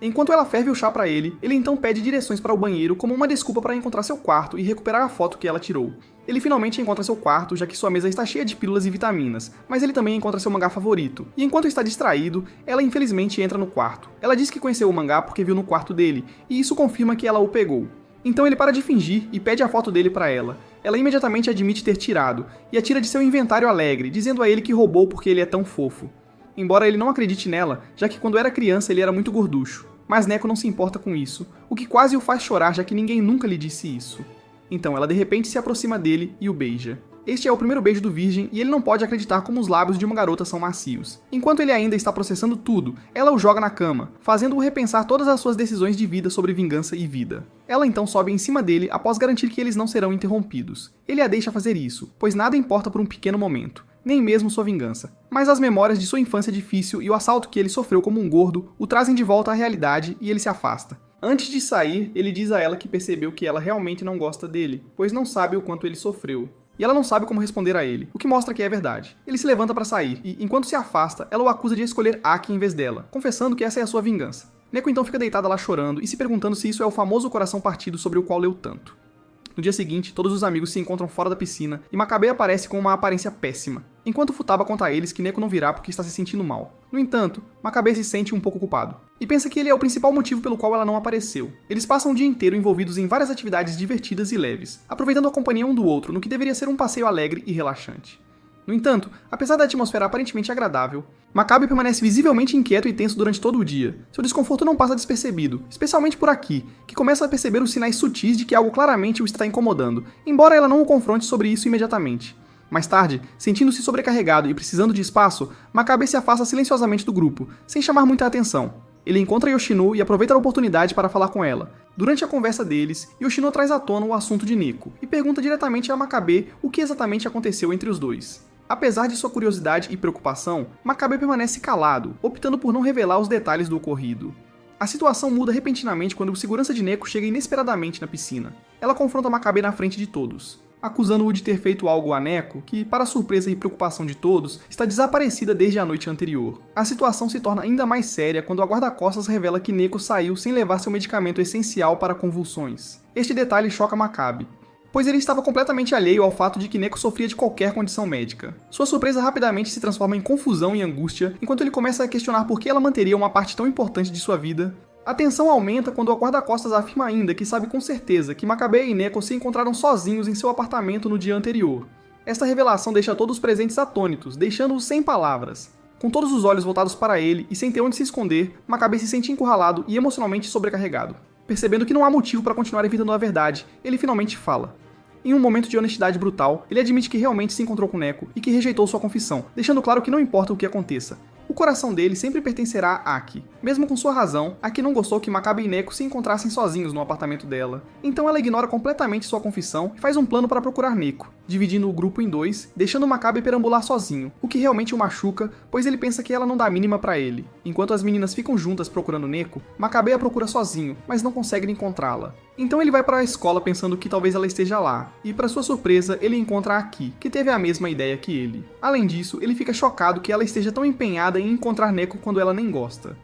Speaker 1: Enquanto ela ferve o chá para ele então pede direções para o banheiro como uma desculpa para encontrar seu quarto e recuperar a foto que ela tirou. Ele finalmente encontra seu quarto, já que sua mesa está cheia de pílulas e vitaminas, mas ele também encontra seu mangá favorito, e enquanto está distraído, ela infelizmente entra no quarto. Ela diz que conheceu o mangá porque viu no quarto dele, e isso confirma que ela o pegou. Então ele para de fingir e pede a foto dele para ela. Ela imediatamente admite ter tirado, e a tira de seu inventário alegre, dizendo a ele que roubou porque ele é tão fofo. Embora ele não acredite nela, já que quando era criança ele era muito gorducho. Mas Neko não se importa com isso, o que quase o faz chorar, já que ninguém nunca lhe disse isso. Então ela de repente se aproxima dele e o beija. Este é o primeiro beijo do virgem e ele não pode acreditar como os lábios de uma garota são macios. Enquanto ele ainda está processando tudo, ela o joga na cama, fazendo-o repensar todas as suas decisões de vida sobre vingança e vida. Ela então sobe em cima dele após garantir que eles não serão interrompidos. Ele a deixa fazer isso, pois nada importa por um pequeno momento, nem mesmo sua vingança. Mas as memórias de sua infância difícil e o assalto que ele sofreu como um gordo o trazem de volta à realidade e ele se afasta. Antes de sair, ele diz a ela que percebeu que ela realmente não gosta dele, pois não sabe o quanto ele sofreu. E ela não sabe como responder a ele, o que mostra que é verdade. Ele se levanta para sair e, enquanto se afasta, ela o acusa de escolher Aki em vez dela, confessando que essa é a sua vingança. Neko então fica deitada lá chorando e se perguntando se isso é o famoso coração partido sobre o qual leu tanto. No dia seguinte, todos os amigos se encontram fora da piscina e Makabe aparece com uma aparência péssima, enquanto Futaba conta a eles que Neko não virá porque está se sentindo mal. No entanto, Makabe se sente um pouco culpado, e pensa que ele é o principal motivo pelo qual ela não apareceu. Eles passam o dia inteiro envolvidos em várias atividades divertidas e leves, aproveitando a companhia um do outro no que deveria ser um passeio alegre e relaxante. No entanto, apesar da atmosfera aparentemente agradável, Makabe permanece visivelmente inquieto e tenso durante todo o dia. Seu desconforto não passa despercebido, especialmente por Aki, que começa a perceber os sinais sutis de que algo claramente o está incomodando, embora ela não o confronte sobre isso imediatamente. Mais tarde, sentindo-se sobrecarregado e precisando de espaço, Makabe se afasta silenciosamente do grupo, sem chamar muita atenção. Ele encontra Yoshino e aproveita a oportunidade para falar com ela. Durante a conversa deles, Yoshino traz à tona o assunto de Neko, e pergunta diretamente a Makabe o que exatamente aconteceu entre os dois. Apesar de sua curiosidade e preocupação, Makabe permanece calado, optando por não revelar os detalhes do ocorrido. A situação muda repentinamente quando o segurança de Neko chega inesperadamente na piscina. Ela confronta Makabe na frente de todos, acusando-o de ter feito algo a Neko, que, para a surpresa e preocupação de todos, está desaparecida desde a noite anterior. A situação se torna ainda mais séria quando a guarda-costas revela que Neko saiu sem levar seu medicamento essencial para convulsões. Este detalhe choca Makabe, pois ele estava completamente alheio ao fato de que Neko sofria de qualquer condição médica. Sua surpresa rapidamente se transforma em confusão e angústia, enquanto ele começa a questionar por que ela manteria uma parte tão importante de sua vida. A tensão aumenta quando a guarda-costas afirma ainda que sabe com certeza que Makabe e Neko se encontraram sozinhos em seu apartamento no dia anterior. Esta revelação deixa todos os presentes atônitos, deixando-os sem palavras. Com todos os olhos voltados para ele e sem ter onde se esconder, Makabe se sente encurralado e emocionalmente sobrecarregado. Percebendo que não há motivo para continuar evitando a verdade, ele finalmente fala. Em um momento de honestidade brutal, ele admite que realmente se encontrou com Neko e que rejeitou sua confissão, deixando claro que não importa o que aconteça. O coração dele sempre pertencerá a Aki. Mesmo com sua razão, Aki não gostou que Makabe e Neko se encontrassem sozinhos no apartamento dela. Então ela ignora completamente sua confissão e faz um plano para procurar Neko, dividindo o grupo em dois, deixando Makabe perambular sozinho, o que realmente o machuca, pois ele pensa que ela não dá a mínima para ele. Enquanto as meninas ficam juntas procurando Neko, Makabe a procura sozinho, mas não consegue encontrá-la. Então ele vai para a escola pensando que talvez ela esteja lá, e para sua surpresa ele encontra Aki, que teve a mesma ideia que ele. Além disso, ele fica chocado que ela esteja tão empenhada em encontrar Neko quando ela nem gosta.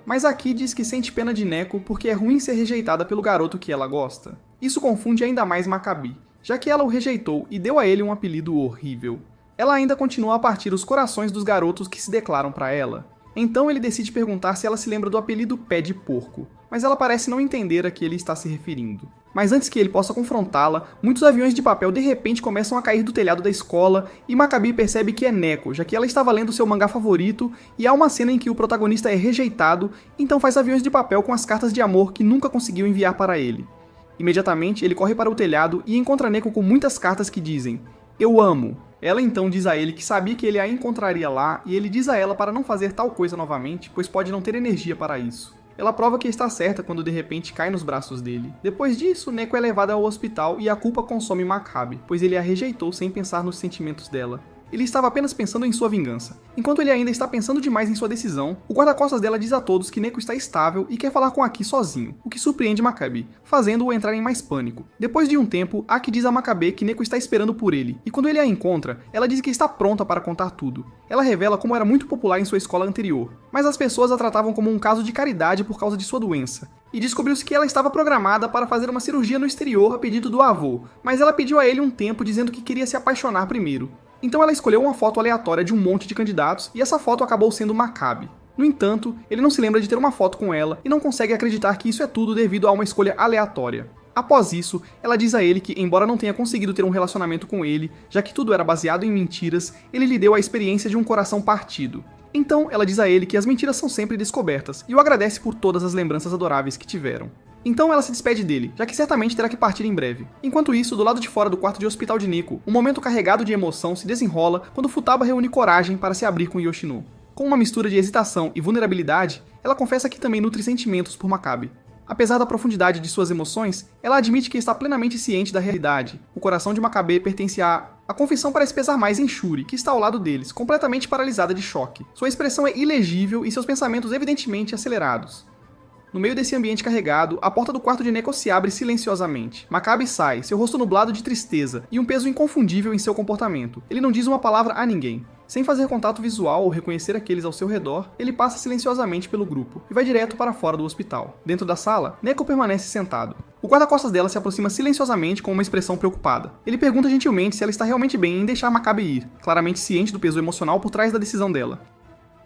Speaker 1: Mas Aki diz que sente pena de Neko porque é ruim ser rejeitada pelo garoto que ela gosta. Isso confunde ainda mais Makabe, já que ela o rejeitou e deu a ele um apelido horrível. Ela ainda continua a partir os corações dos garotos que se declaram para ela. Então ele decide perguntar se ela se lembra do apelido Pé de Porco, mas ela parece não entender a que ele está se referindo. Mas antes que ele possa confrontá-la, muitos aviões de papel de repente começam a cair do telhado da escola e Makabe percebe que é Neko, já que ela estava lendo seu mangá favorito e há uma cena em que o protagonista é rejeitado, então faz aviões de papel com as cartas de amor que nunca conseguiu enviar para ele. Imediatamente ele corre para o telhado e encontra Neko com muitas cartas que dizem "Eu amo". Ela então diz a ele que sabia que ele a encontraria lá e ele diz a ela para não fazer tal coisa novamente, pois pode não ter energia para isso. Ela prova que está certa quando de repente cai nos braços dele. Depois disso, Neko é levada ao hospital e a culpa consome Makabe, pois ele a rejeitou sem pensar nos sentimentos dela. Ele estava apenas pensando em sua vingança. Enquanto ele ainda está pensando demais em sua decisão, o guarda-costas dela diz a todos que Neko está estável e quer falar com Aki sozinho, o que surpreende Makabe, fazendo-o entrar em mais pânico. Depois de um tempo, Aki diz a Makabe que Neko está esperando por ele, e quando ele a encontra, ela diz que está pronta para contar tudo. Ela revela como era muito popular em sua escola anterior, mas as pessoas a tratavam como um caso de caridade por causa de sua doença. E descobriu-se que ela estava programada para fazer uma cirurgia no exterior a pedido do avô, mas ela pediu a ele um tempo dizendo que queria se apaixonar primeiro. Então ela escolheu uma foto aleatória de um monte de candidatos e essa foto acabou sendo Makabe. No entanto, ele não se lembra de ter uma foto com ela e não consegue acreditar que isso é tudo devido a uma escolha aleatória. Após isso, ela diz a ele que, embora não tenha conseguido ter um relacionamento com ele, já que tudo era baseado em mentiras, ele lhe deu a experiência de um coração partido. Então, ela diz a ele que as mentiras são sempre descobertas e o agradece por todas as lembranças adoráveis que tiveram. Então ela se despede dele, já que certamente terá que partir em breve. Enquanto isso, do lado de fora do quarto de hospital de Neko, um momento carregado de emoção se desenrola quando Futaba reúne coragem para se abrir com Yoshino. Com uma mistura de hesitação e vulnerabilidade, ela confessa que também nutre sentimentos por Makabe. Apesar da profundidade de suas emoções, ela admite que está plenamente ciente da realidade. O coração de Makabe pertence a... A confissão parece pesar mais em Shuri, que está ao lado deles, completamente paralisada de choque. Sua expressão é ilegível e seus pensamentos evidentemente acelerados. No meio desse ambiente carregado, a porta do quarto de Neko se abre silenciosamente. Makabe sai, seu rosto nublado de tristeza e um peso inconfundível em seu comportamento. Ele não diz uma palavra a ninguém. Sem fazer contato visual ou reconhecer aqueles ao seu redor, ele passa silenciosamente pelo grupo e vai direto para fora do hospital. Dentro da sala, Neko permanece sentado. O guarda-costas dela se aproxima silenciosamente com uma expressão preocupada. Ele pergunta gentilmente se ela está realmente bem em deixar Makabe ir, claramente ciente do peso emocional por trás da decisão dela.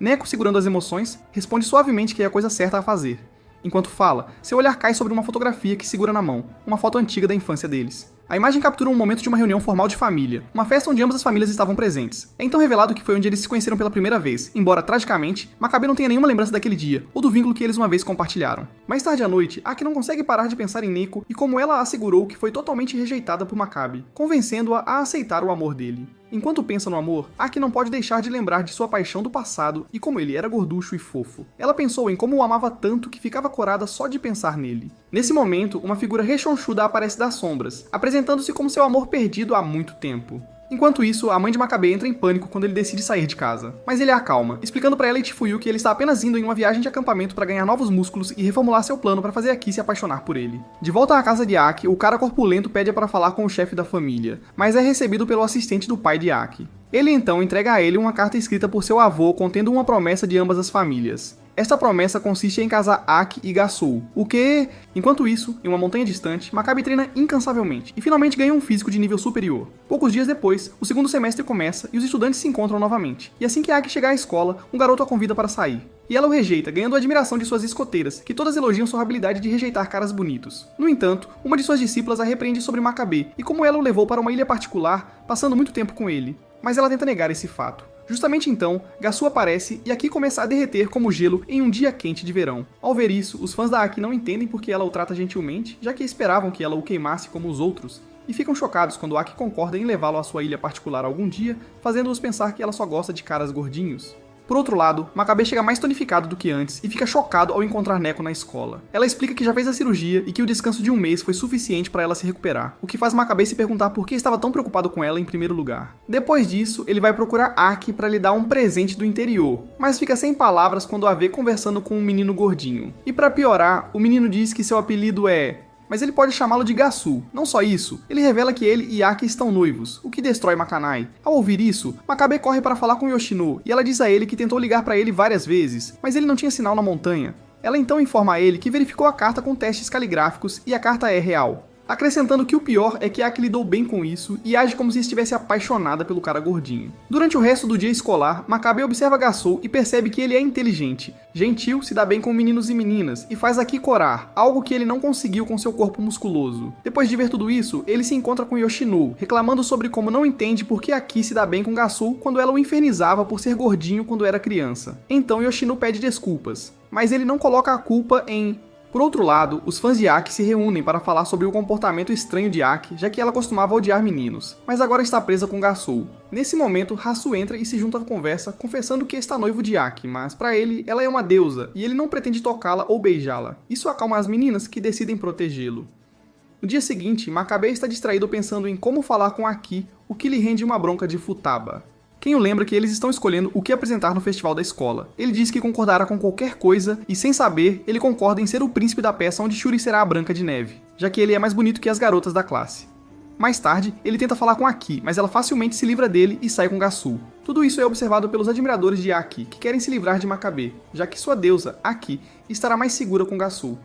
Speaker 1: Neko, segurando as emoções, responde suavemente que é a coisa certa a fazer. Enquanto fala, seu olhar cai sobre uma fotografia que segura na mão, uma foto antiga da infância deles. A imagem captura um momento de uma reunião formal de família, uma festa onde ambas as famílias estavam presentes. É então revelado que foi onde eles se conheceram pela primeira vez, embora, tragicamente, Makabe não tenha nenhuma lembrança daquele dia, ou do vínculo que eles uma vez compartilharam. Mais tarde à noite, Aki não consegue parar de pensar em Neko e como ela assegurou que foi totalmente rejeitada por Makabe, convencendo-a a aceitar o amor dele. Enquanto pensa no amor, Aki não pode deixar de lembrar de sua paixão do passado e como ele era gorducho e fofo. Ela pensou em como o amava tanto que ficava corada só de pensar nele. Nesse momento, uma figura rechonchuda aparece das sombras, apresentando-se como seu amor perdido há muito tempo. Enquanto isso, a mãe de Makabe entra em pânico quando ele decide sair de casa. Mas ele a acalma, explicando para ela e Chifuyu que ele está apenas indo em uma viagem de acampamento para ganhar novos músculos e reformular seu plano para fazer Aki se apaixonar por ele. De volta à casa de Aki, o cara corpulento pede para falar com o chefe da família, mas é recebido pelo assistente do pai de Aki. Ele então entrega a ele uma carta escrita por seu avô contendo uma promessa de ambas as famílias. Esta promessa consiste em casar Aki e Gasou, o que... Enquanto isso, em uma montanha distante, Makabe treina incansavelmente e finalmente ganha um físico de nível superior. Poucos dias depois, o segundo semestre começa e os estudantes se encontram novamente. E assim que Aki chegar à escola, um garoto a convida para sair. E ela o rejeita, ganhando a admiração de suas escoteiras, que todas elogiam sua habilidade de rejeitar caras bonitos. No entanto, uma de suas discípulas a repreende sobre Makabe e como ela o levou para uma ilha particular, passando muito tempo com ele. Mas ela tenta negar esse fato. Justamente então, Gasu aparece e Aki começa a derreter como gelo em um dia quente de verão. Ao ver isso, os fãs da Aki não entendem porque ela o trata gentilmente, já que esperavam que ela o queimasse como os outros, e ficam chocados quando Aki concorda em levá-lo à sua ilha particular algum dia, fazendo-os pensar que ela só gosta de caras gordinhos. Por outro lado, Makabe chega mais tonificado do que antes e fica chocado ao encontrar Neko na escola. Ela explica que já fez a cirurgia e que o descanso de um mês foi suficiente para ela se recuperar, o que faz Makabe se perguntar por que estava tão preocupado com ela em primeiro lugar. Depois disso, ele vai procurar Aki para lhe dar um presente do interior, mas fica sem palavras quando a vê conversando com um menino gordinho. E para piorar, o menino diz que seu apelido é... mas ele pode chamá-lo de Gasu. Não só isso, ele revela que ele e Aki estão noivos, o que destrói Makanai. Ao ouvir isso, Makabe corre para falar com Yoshino, e ela diz a ele que tentou ligar para ele várias vezes, mas ele não tinha sinal na montanha. Ela então informa a ele que verificou a carta com testes caligráficos e a carta é real, acrescentando que o pior é que Aki lidou bem com isso e age como se estivesse apaixonada pelo cara gordinho. Durante o resto do dia escolar, Makabe observa Gasu e percebe que ele é inteligente, gentil, se dá bem com meninos e meninas e faz Aki corar, algo que ele não conseguiu com seu corpo musculoso. Depois de ver tudo isso, ele se encontra com Yoshino, reclamando sobre como não entende por que Aki se dá bem com Gasu quando ela o infernizava por ser gordinho quando era criança. Então Yoshino pede desculpas, mas ele não coloca a culpa em... Por outro lado, os fãs de Aki se reúnem para falar sobre o comportamento estranho de Aki, já que ela costumava odiar meninos, mas agora está presa com Gasu. Nesse momento, Hasu entra e se junta à conversa, confessando que está noivo de Aki, mas para ele, ela é uma deusa e ele não pretende tocá-la ou beijá-la. Isso acalma as meninas que decidem protegê-lo. No dia seguinte, Makabe está distraído pensando em como falar com Aki, o que lhe rende uma bronca de Futaba. Quem o lembra que eles estão escolhendo o que apresentar no festival da escola. Ele diz que concordará com qualquer coisa e, sem saber, ele concorda em ser o príncipe da peça onde Shuri será a Branca de Neve, já que ele é mais bonito que as garotas da classe. Mais tarde, ele tenta falar com Aki, mas ela facilmente se livra dele e sai com Gasu. Tudo isso é observado pelos admiradores de Aki, que querem se livrar de Makabe, já que sua deusa, Aki, estará mais segura com Gasu.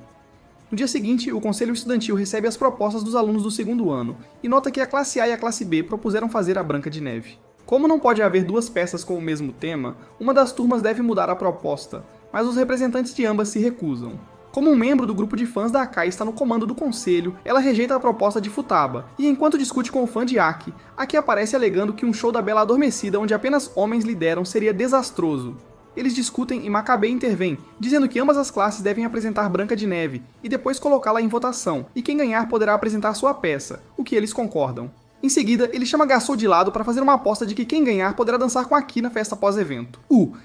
Speaker 1: No dia seguinte, o conselho estudantil recebe as propostas dos alunos do segundo ano, e nota que a classe A e a classe B propuseram fazer a Branca de Neve. Como não pode haver duas peças com o mesmo tema, uma das turmas deve mudar a proposta, mas os representantes de ambas se recusam. Como um membro do grupo de fãs da Akai está no comando do conselho, ela rejeita a proposta de Futaba, e enquanto discute com o fã de Aki, Aki aparece alegando que um show da Bela Adormecida onde apenas homens lideram seria desastroso. Eles discutem e Makabe intervém, dizendo que ambas as classes devem apresentar Branca de Neve e depois colocá-la em votação, e quem ganhar poderá apresentar sua peça, o que eles concordam. Em seguida, ele chama Gasu de lado para fazer uma aposta de que quem ganhar poderá dançar com Aki na festa pós-evento.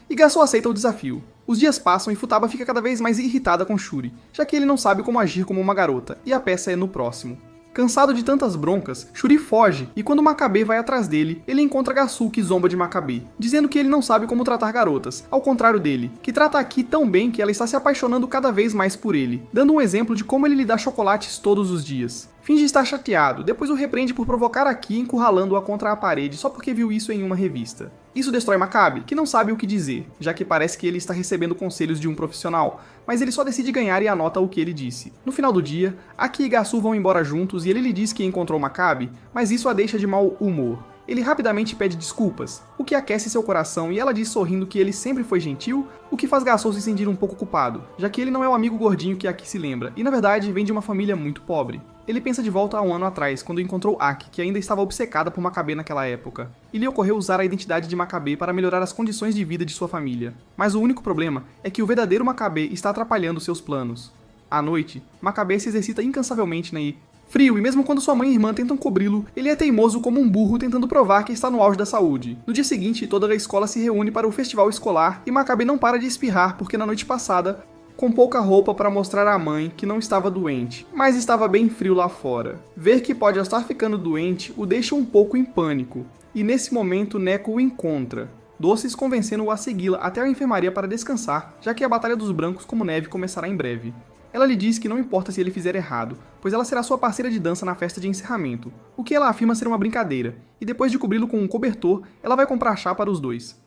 Speaker 1: E Gasu aceita o desafio. Os dias passam e Futaba fica cada vez mais irritada com Shuri, já que ele não sabe como agir como uma garota, e a peça é no próximo. Cansado de tantas broncas, Shuri foge, e quando Makabe vai atrás dele, ele encontra Gasu que zomba de Makabe, dizendo que ele não sabe como tratar garotas, ao contrário dele, que trata Aki tão bem que ela está se apaixonando cada vez mais por ele, dando um exemplo de como ele lhe dá chocolates todos os dias. Finge estar chateado, depois o repreende por provocar Aki encurralando-a contra a parede só porque viu isso em uma revista. Isso destrói Makabe, que não sabe o que dizer, já que parece que ele está recebendo conselhos de um profissional, mas ele só decide ganhar e anota o que ele disse. No final do dia, Aki e Gasu vão embora juntos e ele lhe diz que encontrou Makabe, mas isso a deixa de mau humor. Ele rapidamente pede desculpas, o que aquece seu coração e ela diz sorrindo que ele sempre foi gentil, o que faz Gasu se sentir um pouco culpado, já que ele não é o amigo gordinho que Aki se lembra, e na verdade vem de uma família muito pobre. Ele pensa de volta a um ano atrás, quando encontrou Aki, que ainda estava obcecada por Makabe naquela época, e lhe ocorreu usar a identidade de Makabe para melhorar as condições de vida de sua família. Mas o único problema é que o verdadeiro Makabe está atrapalhando seus planos. À noite, Makabe se exercita incansavelmente frio, e mesmo quando sua mãe e irmã tentam cobri-lo, ele é teimoso como um burro tentando provar que está no auge da saúde. No dia seguinte, toda a escola se reúne para o festival escolar e Makabe não para de espirrar porque na noite passada, com pouca roupa para mostrar à mãe que não estava doente, mas estava bem frio lá fora. Ver que pode estar ficando doente o deixa um pouco em pânico, e nesse momento Neko o encontra, doces convencendo-o a segui-la até a enfermaria para descansar, já que a Batalha dos Brancos como Neve começará em breve. Ela lhe diz que não importa se ele fizer errado, pois ela será sua parceira de dança na festa de encerramento, o que ela afirma ser uma brincadeira, e depois de cobri-lo com um cobertor, ela vai comprar chá para os dois.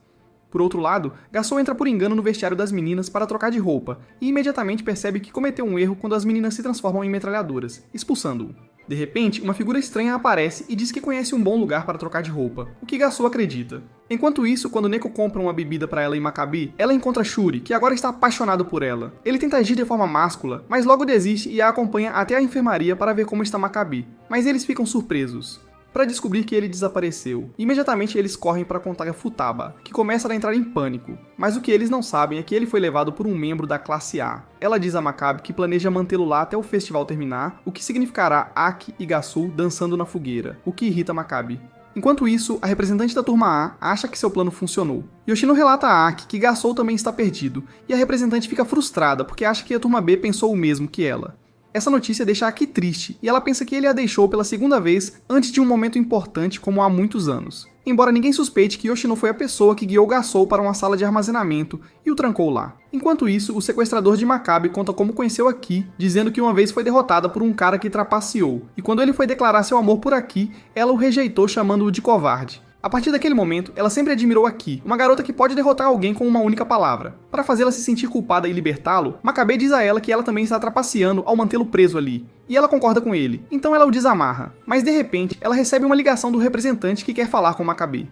Speaker 1: Por outro lado, Gasu entra por engano no vestiário das meninas para trocar de roupa, e imediatamente percebe que cometeu um erro quando as meninas se transformam em metralhadoras, expulsando-o. De repente, uma figura estranha aparece e diz que conhece um bom lugar para trocar de roupa, o que Gasu acredita. Enquanto isso, quando Neko compra uma bebida para ela em Makabe, ela encontra Shuri, que agora está apaixonado por ela. Ele tenta agir de forma máscula, mas logo desiste e a acompanha até a enfermaria para ver como está Makabe, mas eles ficam surpresos. para descobrir que ele desapareceu. Imediatamente eles correm para contar a Futaba, que começa a entrar em pânico. Mas o que eles não sabem é que ele foi levado por um membro da classe A. Ela diz a Makabe que planeja mantê-lo lá até o festival terminar, o que significará Aki e Gasul dançando na fogueira, o que irrita Makabe. Enquanto isso, a representante da turma A acha que seu plano funcionou. Yoshino relata a Aki que Gasol também está perdido, e a representante fica frustrada porque acha que a turma B pensou o mesmo que ela. Essa notícia deixa a Aki triste, e ela pensa que ele a deixou pela segunda vez antes de um momento importante como há muitos anos. Embora ninguém suspeite que Yoshino foi a pessoa que guiou Gasol para uma sala de armazenamento e o trancou lá. Enquanto isso, o sequestrador de Makabe conta como conheceu Aki, dizendo que uma vez foi derrotada por um cara que trapaceou, e quando ele foi declarar seu amor por Aki, ela o rejeitou chamando-o de covarde. A partir daquele momento, ela sempre admirou Aki, uma garota que pode derrotar alguém com uma única palavra. Para fazê-la se sentir culpada e libertá-lo, Makabe diz a ela que ela também está trapaceando ao mantê-lo preso ali. E ela concorda com ele, então ela o desamarra. Mas de repente, ela recebe uma ligação do representante que quer falar com Makabe.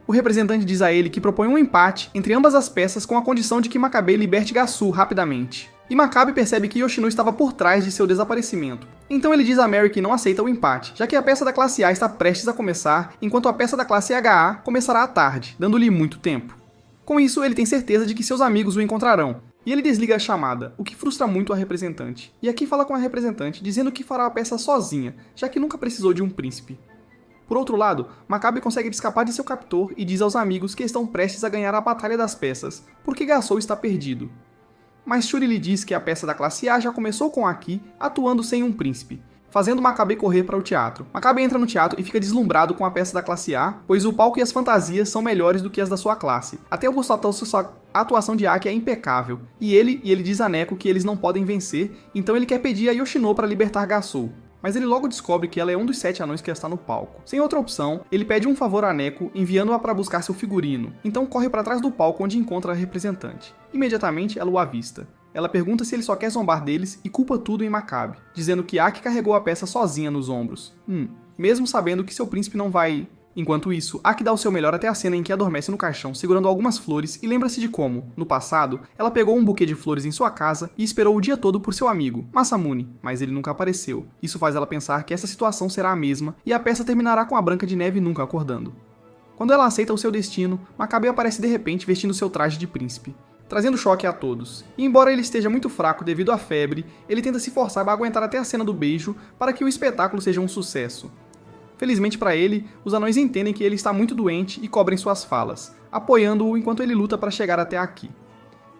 Speaker 1: O representante diz a ele que propõe um empate entre ambas as peças com a condição de que Makabe liberte Gasul rapidamente. E Makabe percebe que Yoshino estava por trás de seu desaparecimento. Então ele diz a Mary que não aceita o empate, já que a peça da classe A está prestes a começar, enquanto a peça da classe HA começará à tarde, dando-lhe muito tempo. Com isso, ele tem certeza de que seus amigos o encontrarão, e ele desliga a chamada, o que frustra muito a representante. E aqui fala com a representante, dizendo que fará a peça sozinha, já que nunca precisou de um príncipe. Por outro lado, Makabe consegue escapar de seu captor e diz aos amigos que estão prestes a ganhar a Batalha das Peças, porque Gasol está perdido. Mas Shuri lhe diz que a peça da classe A já começou com Aki atuando sem um príncipe, fazendo Makabe correr para o teatro. Makabe entra no teatro e fica deslumbrado com a peça da classe A, pois o palco e as fantasias são melhores do que as da sua classe. Até o constatou sua atuação de Aki é impecável, e ele diz a Neko que eles não podem vencer, então ele quer pedir a Yoshino para libertar Gasol. Mas ele logo descobre que ela é um dos 7 anões que está no palco. Sem outra opção, ele pede um favor a Neko, enviando-a para buscar seu figurino. Então corre para trás do palco onde encontra a representante. Imediatamente ela o avista. Ela pergunta se ele só quer zombar deles e culpa tudo em Makabe, dizendo que Aki carregou a peça sozinha nos ombros. Mesmo sabendo que seu príncipe não vai... Enquanto isso, Aki dá o seu melhor até a cena em que adormece no caixão segurando algumas flores e lembra-se de como, no passado, ela pegou um buquê de flores em sua casa e esperou o dia todo por seu amigo, Masamune, mas ele nunca apareceu. Isso faz ela pensar que essa situação será a mesma e a peça terminará com a Branca de Neve nunca acordando. Quando ela aceita o seu destino, Makabe aparece de repente vestindo seu traje de príncipe, trazendo choque a todos. E embora ele esteja muito fraco devido à febre, ele tenta se forçar para aguentar até a cena do beijo para que o espetáculo seja um sucesso. Felizmente para ele, os anões entendem que ele está muito doente e cobrem suas falas, apoiando-o enquanto ele luta para chegar até Aki.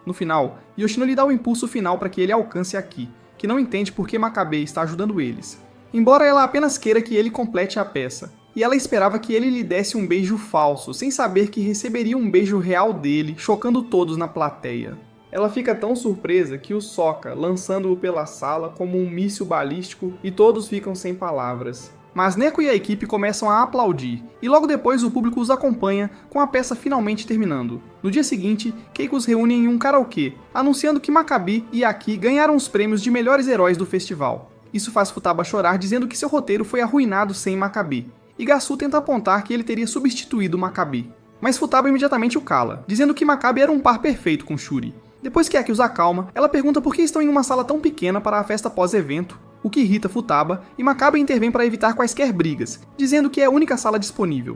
Speaker 1: No final, Yoshino lhe dá o impulso final para que ele alcance Aki, que não entende por que Makabe está ajudando eles, embora ela apenas queira que ele complete a peça, e ela esperava que ele lhe desse um beijo falso, sem saber que receberia um beijo real dele, chocando todos na plateia. Ela fica tão surpresa que o soca, lançando-o pela sala como um míssil balístico e todos ficam sem palavras. Mas Neko e a equipe começam a aplaudir, e logo depois o público os acompanha com a peça finalmente terminando. No dia seguinte, Keiko os reúne em um karaokê, anunciando que Makabe e Aki ganharam os prêmios de melhores heróis do festival. Isso faz Futaba chorar dizendo que seu roteiro foi arruinado sem Makabe, e Gasul tenta apontar que ele teria substituído Makabe. Mas Futaba imediatamente o cala, dizendo que Makabe era um par perfeito com Shuri. Depois que Aki os acalma, ela pergunta por que estão em uma sala tão pequena para a festa pós-evento, o que irrita Futaba, e Makabe intervém para evitar quaisquer brigas, dizendo que é a única sala disponível.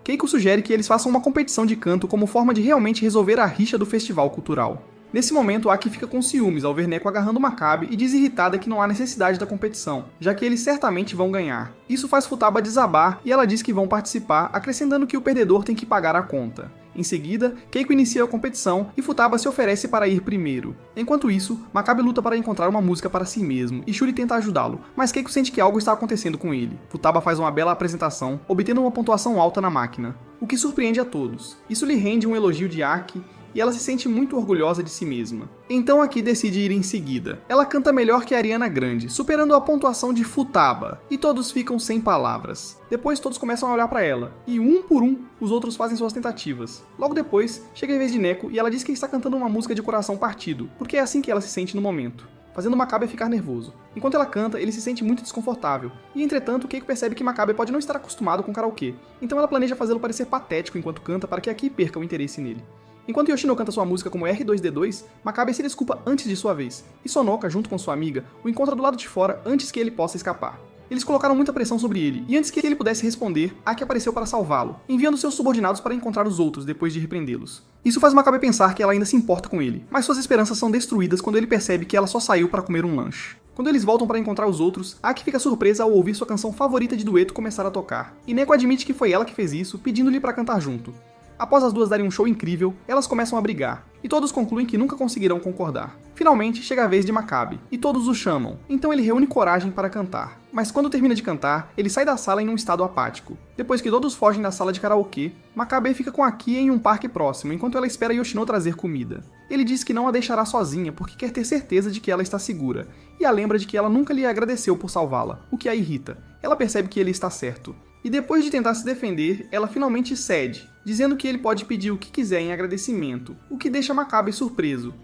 Speaker 1: Keiko sugere que eles façam uma competição de canto como forma de realmente resolver a rixa do festival cultural. Nesse momento, Aki fica com ciúmes ao ver Neko agarrando Makabe e diz irritada que não há necessidade da competição, já que eles certamente vão ganhar. Isso faz Futaba desabar e ela diz que vão participar, acrescentando que o perdedor tem que pagar a conta. Em seguida, Keiko inicia a competição e Futaba se oferece para ir primeiro. Enquanto isso, Makabe luta para encontrar uma música para si mesmo e Shuri tenta ajudá-lo, mas Keiko sente que algo está acontecendo com ele. Futaba faz uma bela apresentação, obtendo uma pontuação alta na máquina, o que surpreende a todos. Isso lhe rende um elogio de Aki e ela se sente muito orgulhosa de si mesma. Então Aki decide ir em seguida. Ela canta melhor que a Ariana Grande, superando a pontuação de Futaba, e todos ficam sem palavras. Depois todos começam a olhar para ela, e um por um, os outros fazem suas tentativas. Logo depois, chega a vez de Neko e ela diz que está cantando uma música de coração partido, porque é assim que ela se sente no momento, fazendo Makabe ficar nervoso. Enquanto ela canta, ele se sente muito desconfortável, e entretanto, Keiko percebe que Makabe pode não estar acostumado com karaokê, então ela planeja fazê-lo parecer patético enquanto canta para que Aki perca o interesse nele. Enquanto Yoshino canta sua música como R2-D2, Makabe se desculpa antes de sua vez, e Sonoka, junto com sua amiga, o encontra do lado de fora antes que ele possa escapar. Eles colocaram muita pressão sobre ele, e antes que ele pudesse responder, Aki apareceu para salvá-lo, enviando seus subordinados para encontrar os outros depois de repreendê-los. Isso faz Makabe pensar que ela ainda se importa com ele, mas suas esperanças são destruídas quando ele percebe que ela só saiu para comer um lanche. Quando eles voltam para encontrar os outros, Aki fica surpresa ao ouvir sua canção favorita de dueto começar a tocar, e Neko admite que foi ela que fez isso, pedindo-lhe para cantar junto. Após as duas darem um show incrível, elas começam a brigar, e todos concluem que nunca conseguirão concordar. Finalmente, chega a vez de Makabe, e todos o chamam, então ele reúne coragem para cantar. Mas quando termina de cantar, ele sai da sala em um estado apático. Depois que todos fogem da sala de karaokê, Makabe fica com Aki em um parque próximo, enquanto ela espera Yoshino trazer comida. Ele diz que não a deixará sozinha porque quer ter certeza de que ela está segura, e a lembra de que ela nunca lhe agradeceu por salvá-la, o que a irrita. Ela percebe que ele está certo. E depois de tentar se defender, ela finalmente cede, dizendo que ele pode pedir o que quiser em agradecimento, o que deixa Makabe surpreso.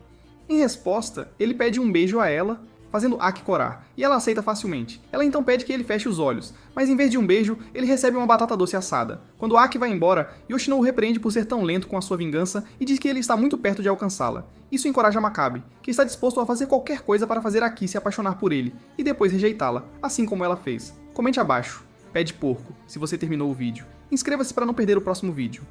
Speaker 1: Em resposta, ele pede um beijo a ela, fazendo Aki corar, e ela aceita facilmente. Ela então pede que ele feche os olhos, mas em vez de um beijo, ele recebe uma batata doce assada. Quando Aki vai embora, Yoshino o repreende por ser tão lento com a sua vingança e diz que ele está muito perto de alcançá-la. Isso encoraja Makabe, que está disposto a fazer qualquer coisa para fazer Aki se apaixonar por ele, e depois rejeitá-la, assim como ela fez. Comente abaixo. Pede porco, se você terminou o vídeo. Inscreva-se para não perder o próximo vídeo.